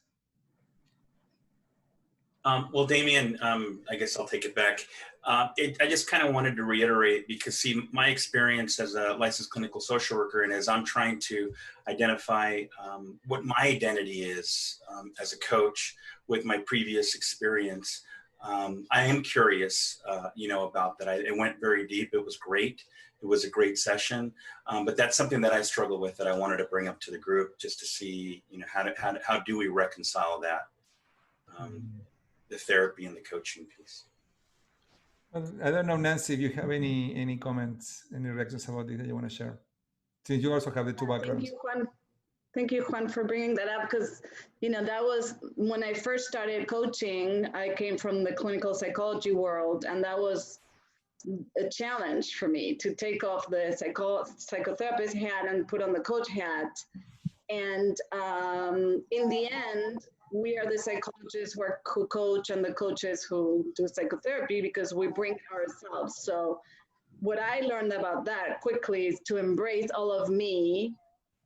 Well, Damien, I guess I'll take it back. I just kind of wanted to reiterate because, see, my experience as a licensed clinical social worker and as I'm trying to identify what my identity is as a coach with my previous experience, I am curious, about that. It went very deep. It was great. It was a great session, but that's something that I struggle with that I wanted to bring up to the group just to see, how do we reconcile that? The therapy and the coaching piece. Well, I don't know, Nancy, if you have any comments, any reactions about this that you want to share, since you also have the two backgrounds. Thank you, Juan, for bringing that up because, that was when I first started coaching. I came from the clinical psychology world, and that was a challenge for me to take off the psychotherapist hat and put on the coach hat. And in the end, we are the psychologists who coach and the coaches who do psychotherapy because we bring ourselves. So what I learned about that quickly is to embrace all of me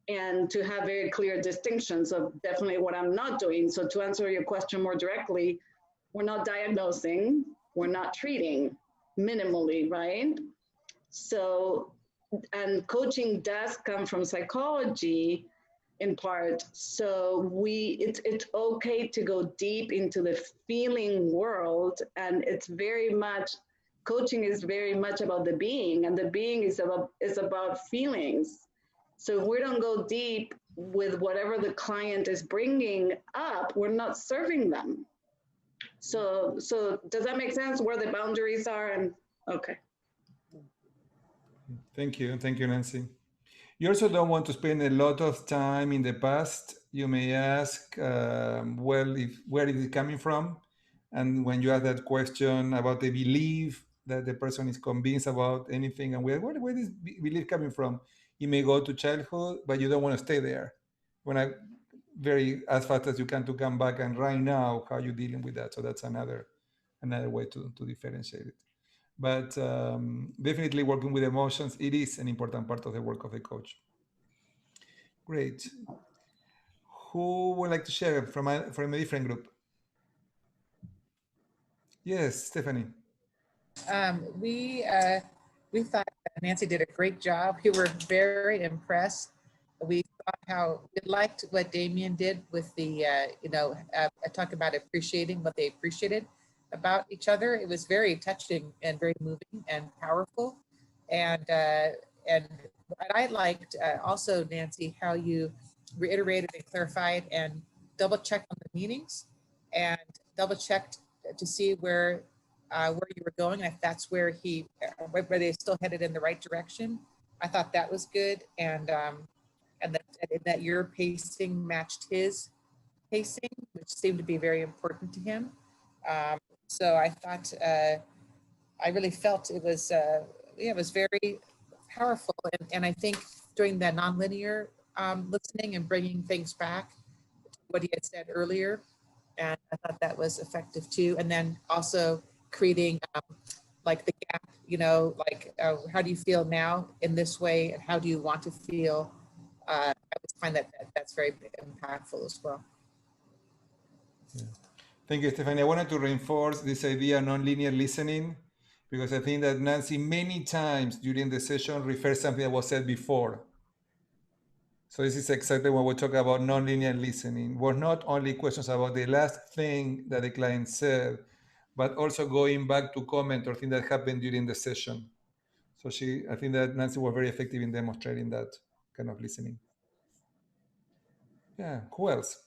and to have very clear distinctions of definitely what I'm not doing. So to answer your question more directly, we're not diagnosing, we're not treating minimally, right? So, and coaching does come from psychology in part. So it's okay to go deep into the feeling world, and it's very much, coaching is very much about the being, and the being is about feelings. So if we don't go deep with whatever the client is bringing up, we're not serving them. So does that make sense where the boundaries are? And okay. Thank you, Nancy. You also don't want to spend a lot of time in the past. You may ask, where is it coming from? And when you ask that question about the belief that the person is convinced about anything, and where is belief coming from? You may go to childhood, but you don't want to stay there. You want to very as fast as you can to come back, and right now, how you dealing with that? So that's another way to differentiate it. But definitely working with emotions, it is an important part of the work of the coach. Great. Who would like to share from a different group? Yes, Stephanie. We thought Nancy did a great job. We were very impressed. We thought how we liked what Damien did with the, talk about appreciating what they appreciated about each other. It was very touching and very moving and powerful. And I liked also, Nancy, how you reiterated and clarified and double checked on the meanings and double checked to see where you were going, and if that's where they still headed in the right direction. I thought that was good, and that your pacing matched his pacing, which seemed to be very important to him. So I thought, I really felt it was very powerful, and I think during the nonlinear listening and bringing things back to what he had said earlier, and I thought that was effective too. And then also creating like the gap, how do you feel now in this way, and how do you want to feel? I always find that's very impactful as well. Yeah. Thank you, Stephanie. I wanted to reinforce this idea of nonlinear listening, because I think that Nancy many times during the session refers something that was said before. So this is exactly what we talk about nonlinear listening. Was not only questions about the last thing that the client said, but also going back to comment or things that happened during the session. So I think that Nancy was very effective in demonstrating that kind of listening. Yeah, who else?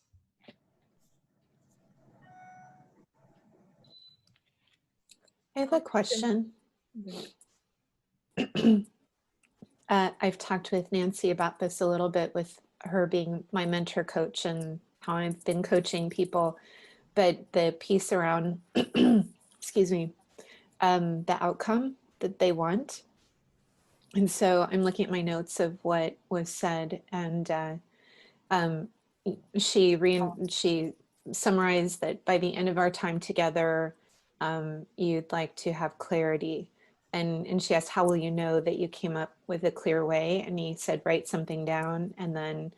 I have a question. I've talked with Nancy about this a little bit with her being my mentor coach and how I've been coaching people, but the piece around, excuse me, the outcome that they want. And so I'm looking at my notes of what was said, and she summarized that by the end of our time together, you'd like to have clarity. And she asked, how will you know that you came up with a clear way? And he said, write something down. And then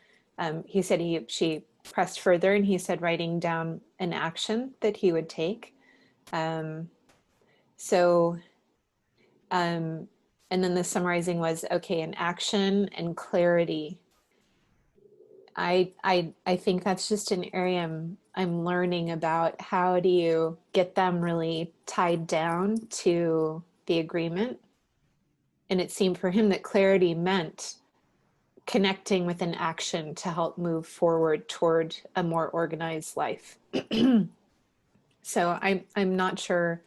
he said she pressed further, and he said writing down an action that he would take. And then the summarizing was, okay, an action and clarity. I think that's just an area I'm learning about. How do you get them really tied down to the agreement? And it seemed for him that clarity meant connecting with an action to help move forward toward a more organized life. So I'm not sure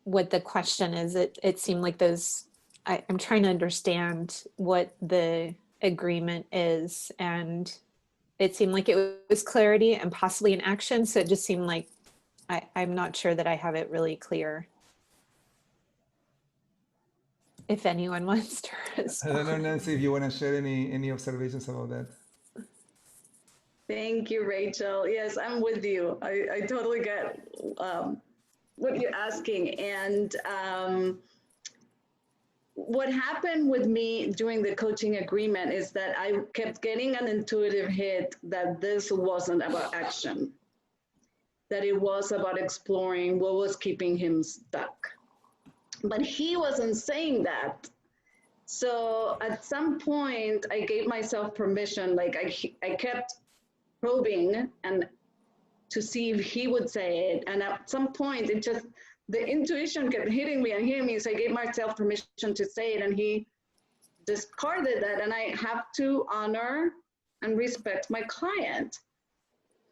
what the question is. It seemed like those, I'm trying to understand what the agreement is, and it seemed like it was clarity and possibly an action. So it just seemed like I'm not sure that I have it really clear. If anyone wants to respond. I don't know, Nancy, if you want to share any observations about that. Thank you, Rachel. Yes, I'm with you. I totally get what you're asking. And what happened with me during the coaching agreement is that I kept getting an intuitive hit that this wasn't about action, that it was about exploring what was keeping him stuck. But he wasn't saying that. So at some point, I gave myself permission, like I kept probing and to see if he would say it. And at some point, the intuition kept hitting me and hitting me. So I gave myself permission to say it, and he discarded that. And I have to honor and respect my client.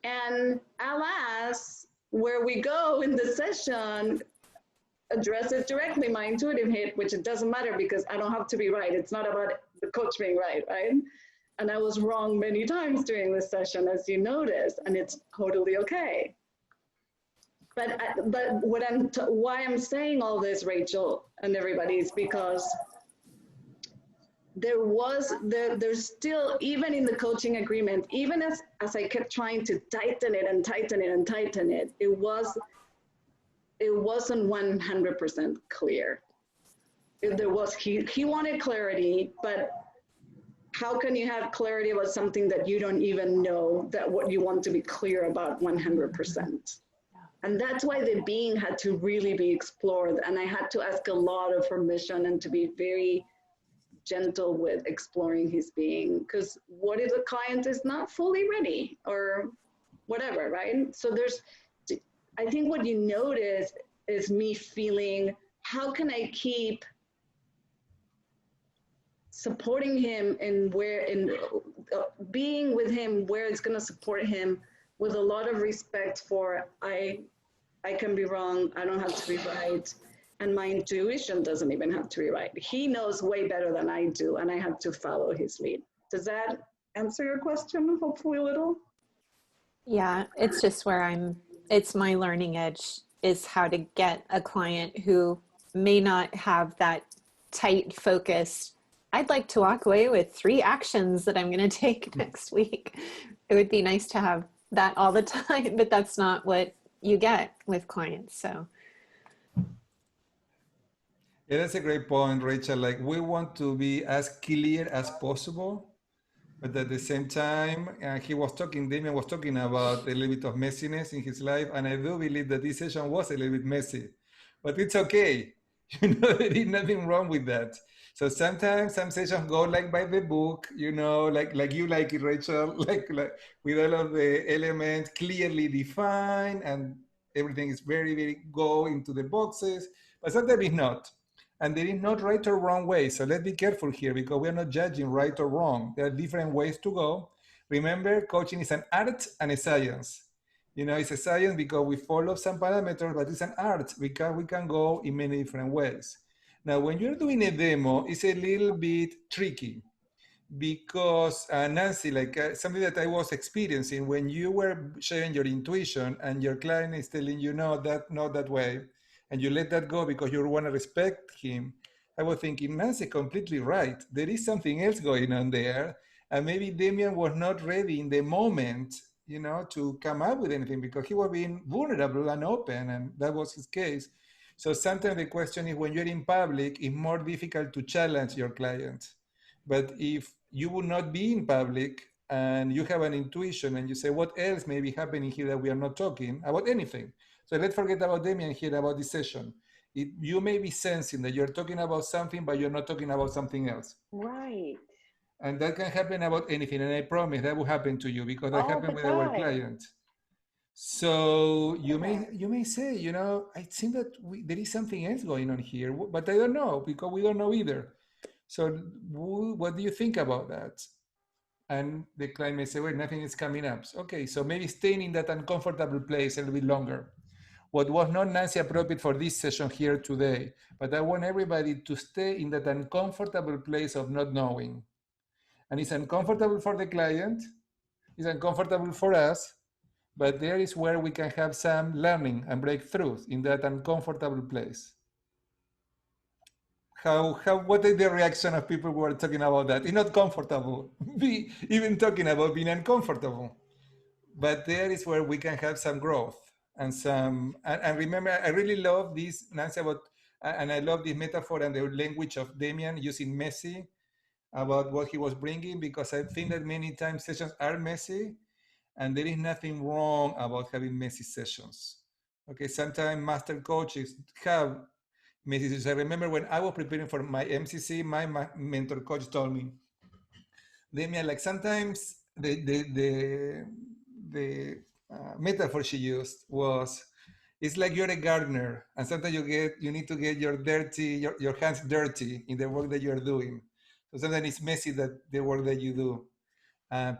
And alas, where we go in the session addresses directly my intuitive hit, which it doesn't matter because I don't have to be right. It's not about the coach being right? And I was wrong many times during this session, as you noticed, and it's totally okay. But why I'm saying all this, Rachel and everybody, is because there's still, even in the coaching agreement, even as I kept trying to tighten it and tighten it and tighten it, it wasn't 100% clear. He wanted clarity, but how can you have clarity about something that you don't even know that what you want to be clear about 100%? And that's why the being had to really be explored. And I had to ask a lot of permission and to be very gentle with exploring his being. Because what if the client is not fully ready or whatever, right? So I think what you notice is me feeling, how can I keep supporting him in being with him where it's going to support him with a lot of respect for I can be wrong, I don't have to be right, and my intuition doesn't even have to be right. He knows way better than I do, and I have to follow his lead. Does that answer your question, hopefully a little? Yeah, it's just where it's my learning edge is how to get a client who may not have that tight focus. I'd like to walk away with 3 actions that I'm going to take next week. It would be nice to have that all the time, but that's not what you get with clients. So yeah, that's a great point, Rachel. Like, we want to be as clear as possible, but at the same time, Damien was talking about a little bit of messiness in his life, and I do believe that this session was a little bit messy, but it's okay. There is nothing wrong with that. So sometimes some sessions go like by the book, like you like it, Rachel, like with all of the elements clearly defined and everything is very, very go into the boxes, but sometimes it's not. And there is not right or wrong way. So let's be careful here because we're not judging right or wrong. There are different ways to go. Remember, coaching is an art and a science. It's a science because we follow some parameters, but it's an art because we can go in many different ways. Now, when you're doing a demo, it's a little bit tricky because Nancy, something that I was experiencing when you were sharing your intuition and your client is telling you, no, not that way, and you let that go because you want to respect him, I was thinking, Nancy, completely right. There is something else going on there. And maybe Damien was not ready in the moment, to come up with anything because he was being vulnerable and open, and that was his case. So sometimes the question is, when you're in public, it's more difficult to challenge your client. But if you would not be in public, and you have an intuition and you say, what else may be happening here that we are not talking about anything? So let's forget about Damien here, about this session. You may be sensing that you're talking about something, but you're not talking about something else. Right. And that can happen about anything. And I promise that will happen to you because that All happened the with our time. clients. So you Yeah. may say, you know, I think that there is something else going on here, but I don't know because we don't know either. So what do you think about that? And the client may say, well, nothing is coming up. Okay, so maybe staying in that uncomfortable place a little bit longer. What was not Nancy appropriate for this session here today, but I want everybody to stay in that uncomfortable place of not knowing. And it's uncomfortable for the client, it's uncomfortable for us, but there is where we can have some learning and breakthroughs in that uncomfortable place. What is the reaction of people who are talking about that? It's not comfortable, even talking about being uncomfortable. But there is where we can have some growth and some, and remember, I really love this, Nancy, about, and I love this metaphor and the language of Damien using messy about what he was bringing, because I think that many times sessions are messy and there is nothing wrong about having messy sessions. Okay, sometimes master coaches have messy sessions. I remember when I was preparing for my MCC, my mentor coach told me, Damien, like sometimes the metaphor she used was, it's like you're a gardener, and sometimes you need to get your hands dirty in the work that you're doing. So sometimes it's messy, that the work that you do.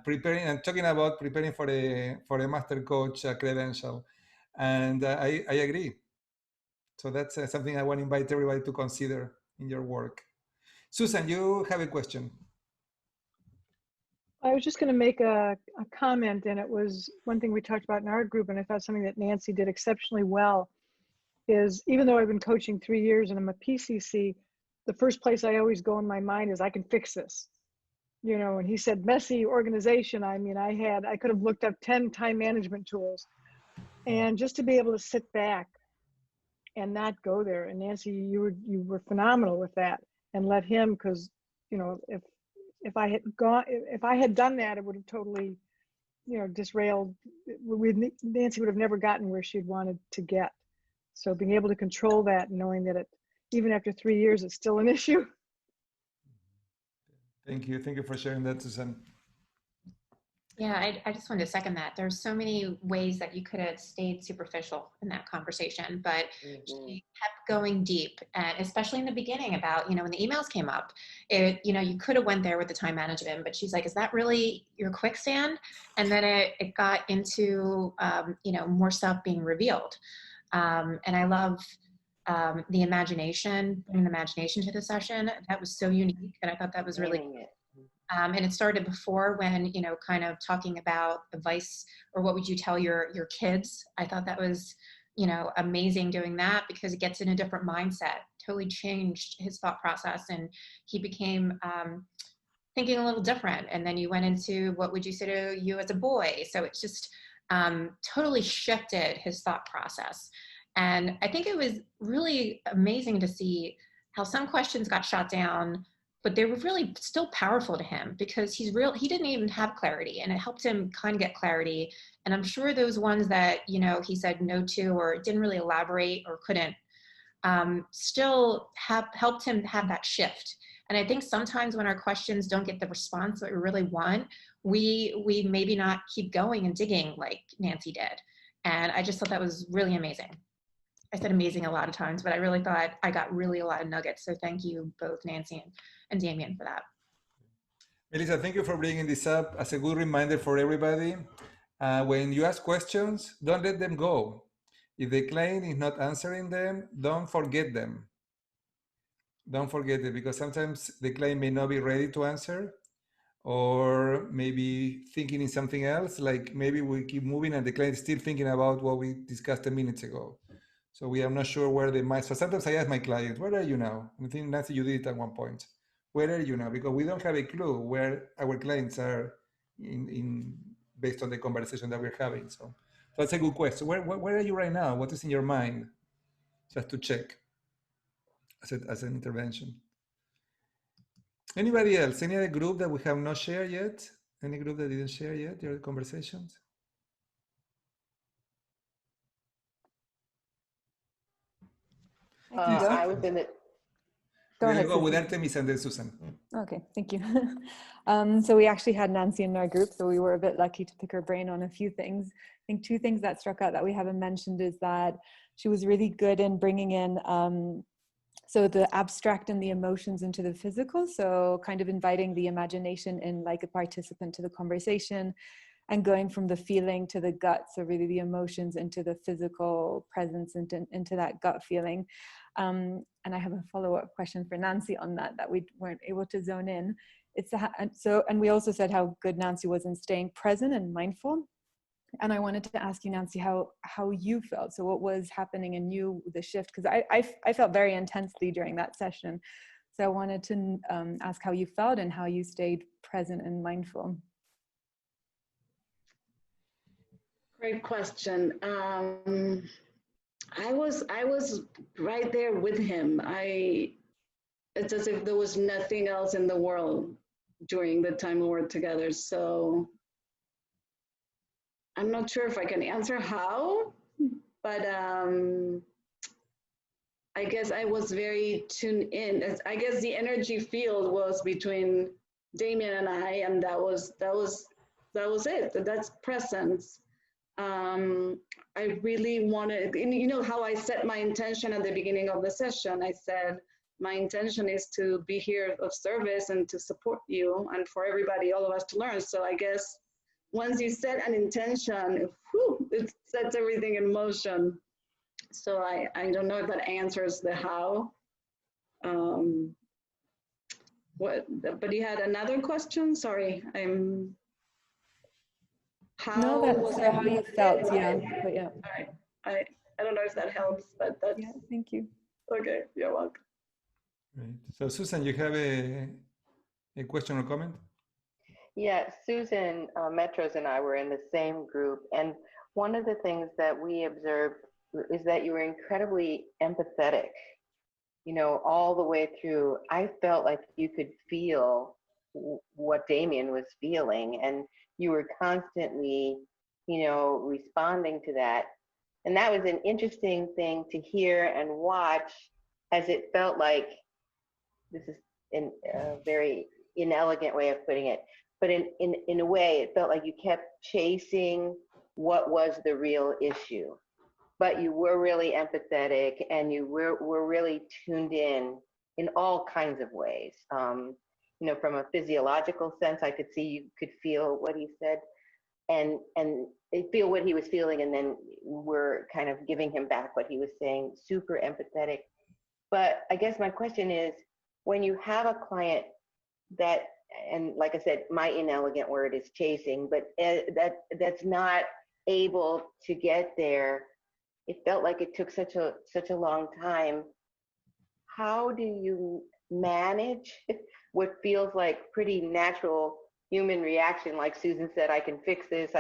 Preparing and talking about preparing for a master coach credential, and I agree. So that's something I want to invite everybody to consider in your work. Susan, you have a question. I was just going to make a comment, and it was one thing we talked about in our group, and I thought something that Nancy did exceptionally well is, even though I've been coaching 3 years and I'm a PCC, the first place I always go in my mind is I can fix this. You know, and he said messy organization. I mean, I could have looked up 10 time management tools, and just to be able to sit back and not go there. And Nancy, you were phenomenal with that, and let him, because, you know, if I had done that, it would have totally, you know, disrailed. Nancy would have never gotten where she'd wanted to get. So being able to control that, knowing that even after 3 years, it's still an issue. Thank you for sharing that, Susan. Yeah, I just wanted to second that. There's so many ways that you could have stayed superficial in that conversation, but she kept going deep, and especially in the beginning about, you know, when the emails came up, you know, you could have went there with the time management, but she's like, is that really your quick stand? And then it got into, you know, more stuff being revealed. And I love the imagination, bringing the imagination to the session. That was so unique, and I thought that was really cool. And it started before, when, you know, kind of talking about advice, or what would you tell your kids. I thought that was, you know, amazing doing that, because it gets in a different mindset, totally changed his thought process, and he became thinking a little different. And then you went into, what would you say to you as a boy? So it's just totally shifted his thought process. And I think it was really amazing to see how some questions got shot down, but they were really still powerful to him, because he didn't even have clarity, and it helped him kind of get clarity. And I'm sure those ones that, you know, he said no to, or didn't really elaborate, or couldn't, still helped him have that shift. And I think sometimes when our questions don't get the response that we really want, we maybe not keep going and digging like Nancy did. And I just thought that was really amazing. I said amazing a lot of times, but I really thought I got really a lot of nuggets. So thank you both, Nancy and Damien, for that. Melissa, thank you for bringing this up as a good reminder for everybody. When you ask questions, don't let them go. If the client is not answering them, don't forget them. Don't forget it, because sometimes the client may not be ready to answer, or maybe thinking in something else. Like maybe we keep moving and the client is still thinking about what we discussed 10 minutes ago. So we are not sure where they might. So sometimes I ask my clients, where are you now? I think, Nancy, you did it at one point. Where are you now? Because we don't have a clue where our clients are based on the conversation that we're having. So that's a good question. Where are you right now? What is in your mind? Just to check as an intervention. Anybody else? Any other group that we have not shared yet? Any group that didn't share yet your conversations? I was in the. Go ahead, Go with Susan. Artemis and then Susan. Okay, thank you. So we actually had Nancy in our group, so we were a bit lucky to pick her brain on a few things. I think two things that struck out that we haven't mentioned is that she was really good in bringing in so the abstract and the emotions into the physical, so kind of inviting the imagination in like a participant to the conversation and going from the feeling to the gut, so really the emotions into the physical presence, into that gut feeling. And I have a follow-up question for Nancy on that we weren't able to zone in. And we also said how good Nancy was in staying present and mindful. And I wanted to ask you, Nancy, how you felt. So what was happening in you, the shift? Because I felt very intensely during that session. So I wanted to ask how you felt and how you stayed present and mindful. Great question. I was right there with him. It's as if there was nothing else in the world during the time we were together. So I'm not sure if I can answer how, but I guess I was very tuned in. I guess the energy field was between Damien and I, and that was it. That's presence. I really wanted, you know how I set my intention at the beginning of the session. I said, my intention is to be here of service and to support you and for everybody, all of us to learn. So I guess once you set an intention, whew, it sets everything in motion. So I don't know if that answers the how. But you had another question? Sorry, No, that's how you felt, yeah. But yeah. All right. I don't know if that helps, but that's. Yeah, thank you. Okay, you're welcome. Right. So Susan, you have a question or comment? Yeah, Susan Metros and I were in the same group, and one of the things that we observed is that you were incredibly empathetic, you know, all the way through. I felt like you could feel what Damien was feeling, and you were constantly, you know, responding to that. And that was an interesting thing to hear and watch, as it felt like, this is in a very inelegant way of putting it, but in a way, it felt like you kept chasing what was the real issue. But you were really empathetic, and you were really tuned in all kinds of ways. You know, from a physiological sense, I could see you could feel what he said, and feel what he was feeling, and then we're kind of giving him back what he was saying. Super empathetic. But I guess my question is, when you have a client that, and like I said, my inelegant word is chasing, but that's not able to get there. It felt like it took such a long time. How do you manage what feels like pretty natural human reaction? Like Susan said, I can fix this.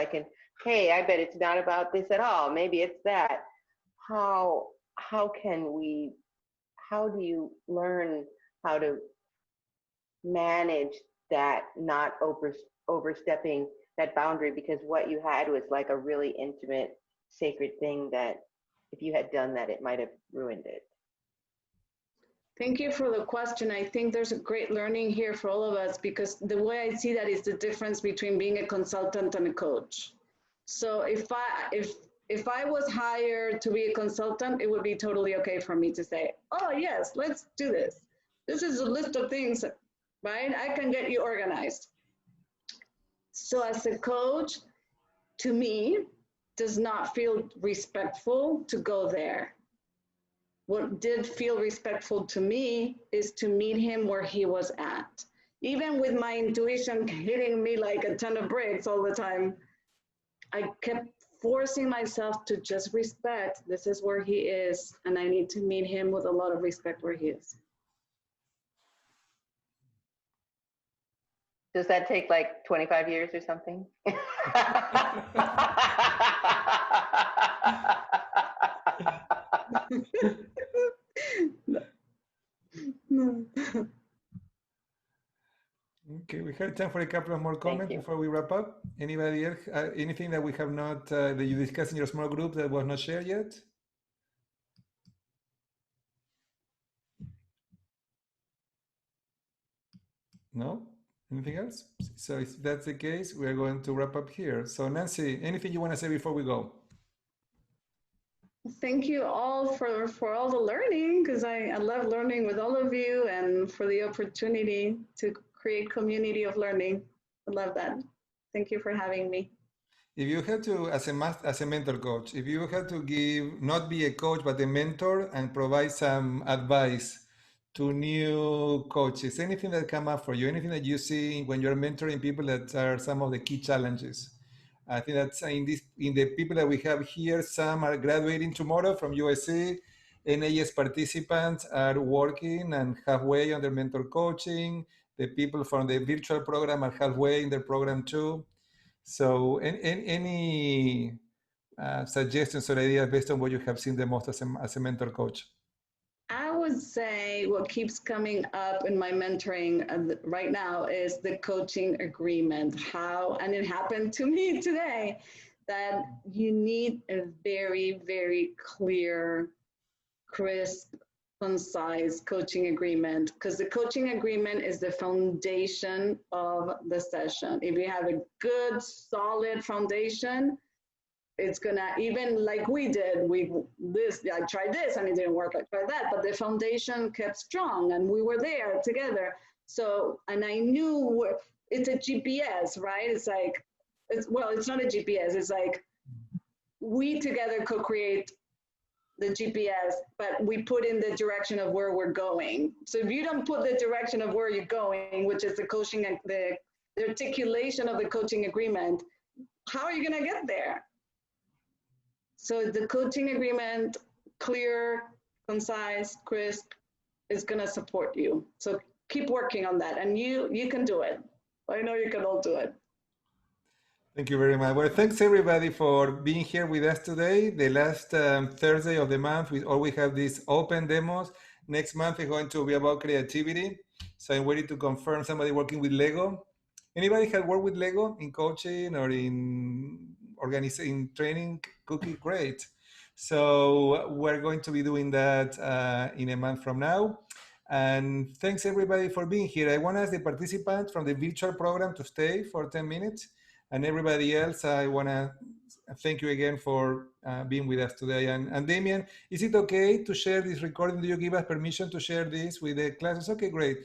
Hey, I bet it's not about this at all. Maybe it's that. How do you learn how to manage that, not overstepping that boundary? Because what you had was like a really intimate, sacred thing that if you had done that, it might have ruined it. Thank you for the question. I think there's a great learning here for all of us, because the way I see that is the difference between being a consultant and a coach. So if I was hired to be a consultant, it would be totally okay for me to say, oh yes, let's do this. This is a list of things, right? I can get you organized. So as a coach, to me, does not feel respectful to go there. What did feel respectful to me is to meet him where he was at. Even with my intuition hitting me like a ton of bricks all the time, I kept forcing myself to just respect, this is where he is, and I need to meet him with a lot of respect where he is. Does that take like 25 years or something? No. Okay, we have time for a couple of more comments you. before we wrap up. Anybody else? Anything that we have not, that you discussed in your small group that was not shared yet? No? Anything else? So if that's the case, we are going to wrap up here. So Nancy, anything you want to say before we go? Thank you all for all the learning, because I love learning with all of you, and for the opportunity to create community of learning. I love that. Thank you for having me. If you had to, as a mentor coach, if you had to give, not be a coach, but a mentor and provide some advice to new coaches, anything that come up for you, anything that you see when you're mentoring people that are some of the key challenges. I think that's in the people that we have here, some are graduating tomorrow from USC. NAS participants are working and halfway on their mentor coaching. The people from the virtual program are halfway in their program too. So any suggestions or ideas based on what you have seen the most as a mentor coach? I would say what keeps coming up in my mentoring right now is the coaching agreement. And it happened to me today, that you need a very, very clear, crisp, concise coaching agreement, because the coaching agreement is the foundation of the session. If you have a good, solid foundation, it's gonna, even like we did, I tried this and it didn't work, I tried that, but the foundation kept strong and we were there together. So, and I knew it's a GPS, right? It's like, well, it's not a GPS, it's like we together co-create the GPS, but we put in the direction of where we're going. So if you don't put the direction of where you're going, which is the coaching and the articulation of the coaching agreement, how are you gonna get there? So the coaching agreement, clear, concise, crisp, is gonna support you. So keep working on that, and you can do it. I know you can all do it. Thank you very much. Well, thanks everybody for being here with us today. The last Thursday of the month, we always have these open demos. Next month is going to be about creativity. So I'm waiting to confirm somebody working with Lego. Anybody have worked with Lego in coaching or in organizing training? Cookie, great. So we're going to be doing that in a month from now. And thanks everybody for being here. I want to ask the participants from the virtual program to stay for 10 minutes. And everybody else, I want to thank you again for being with us today. And Damien, is it okay to share this recording? Do you give us permission to share this with the classes? Okay, great.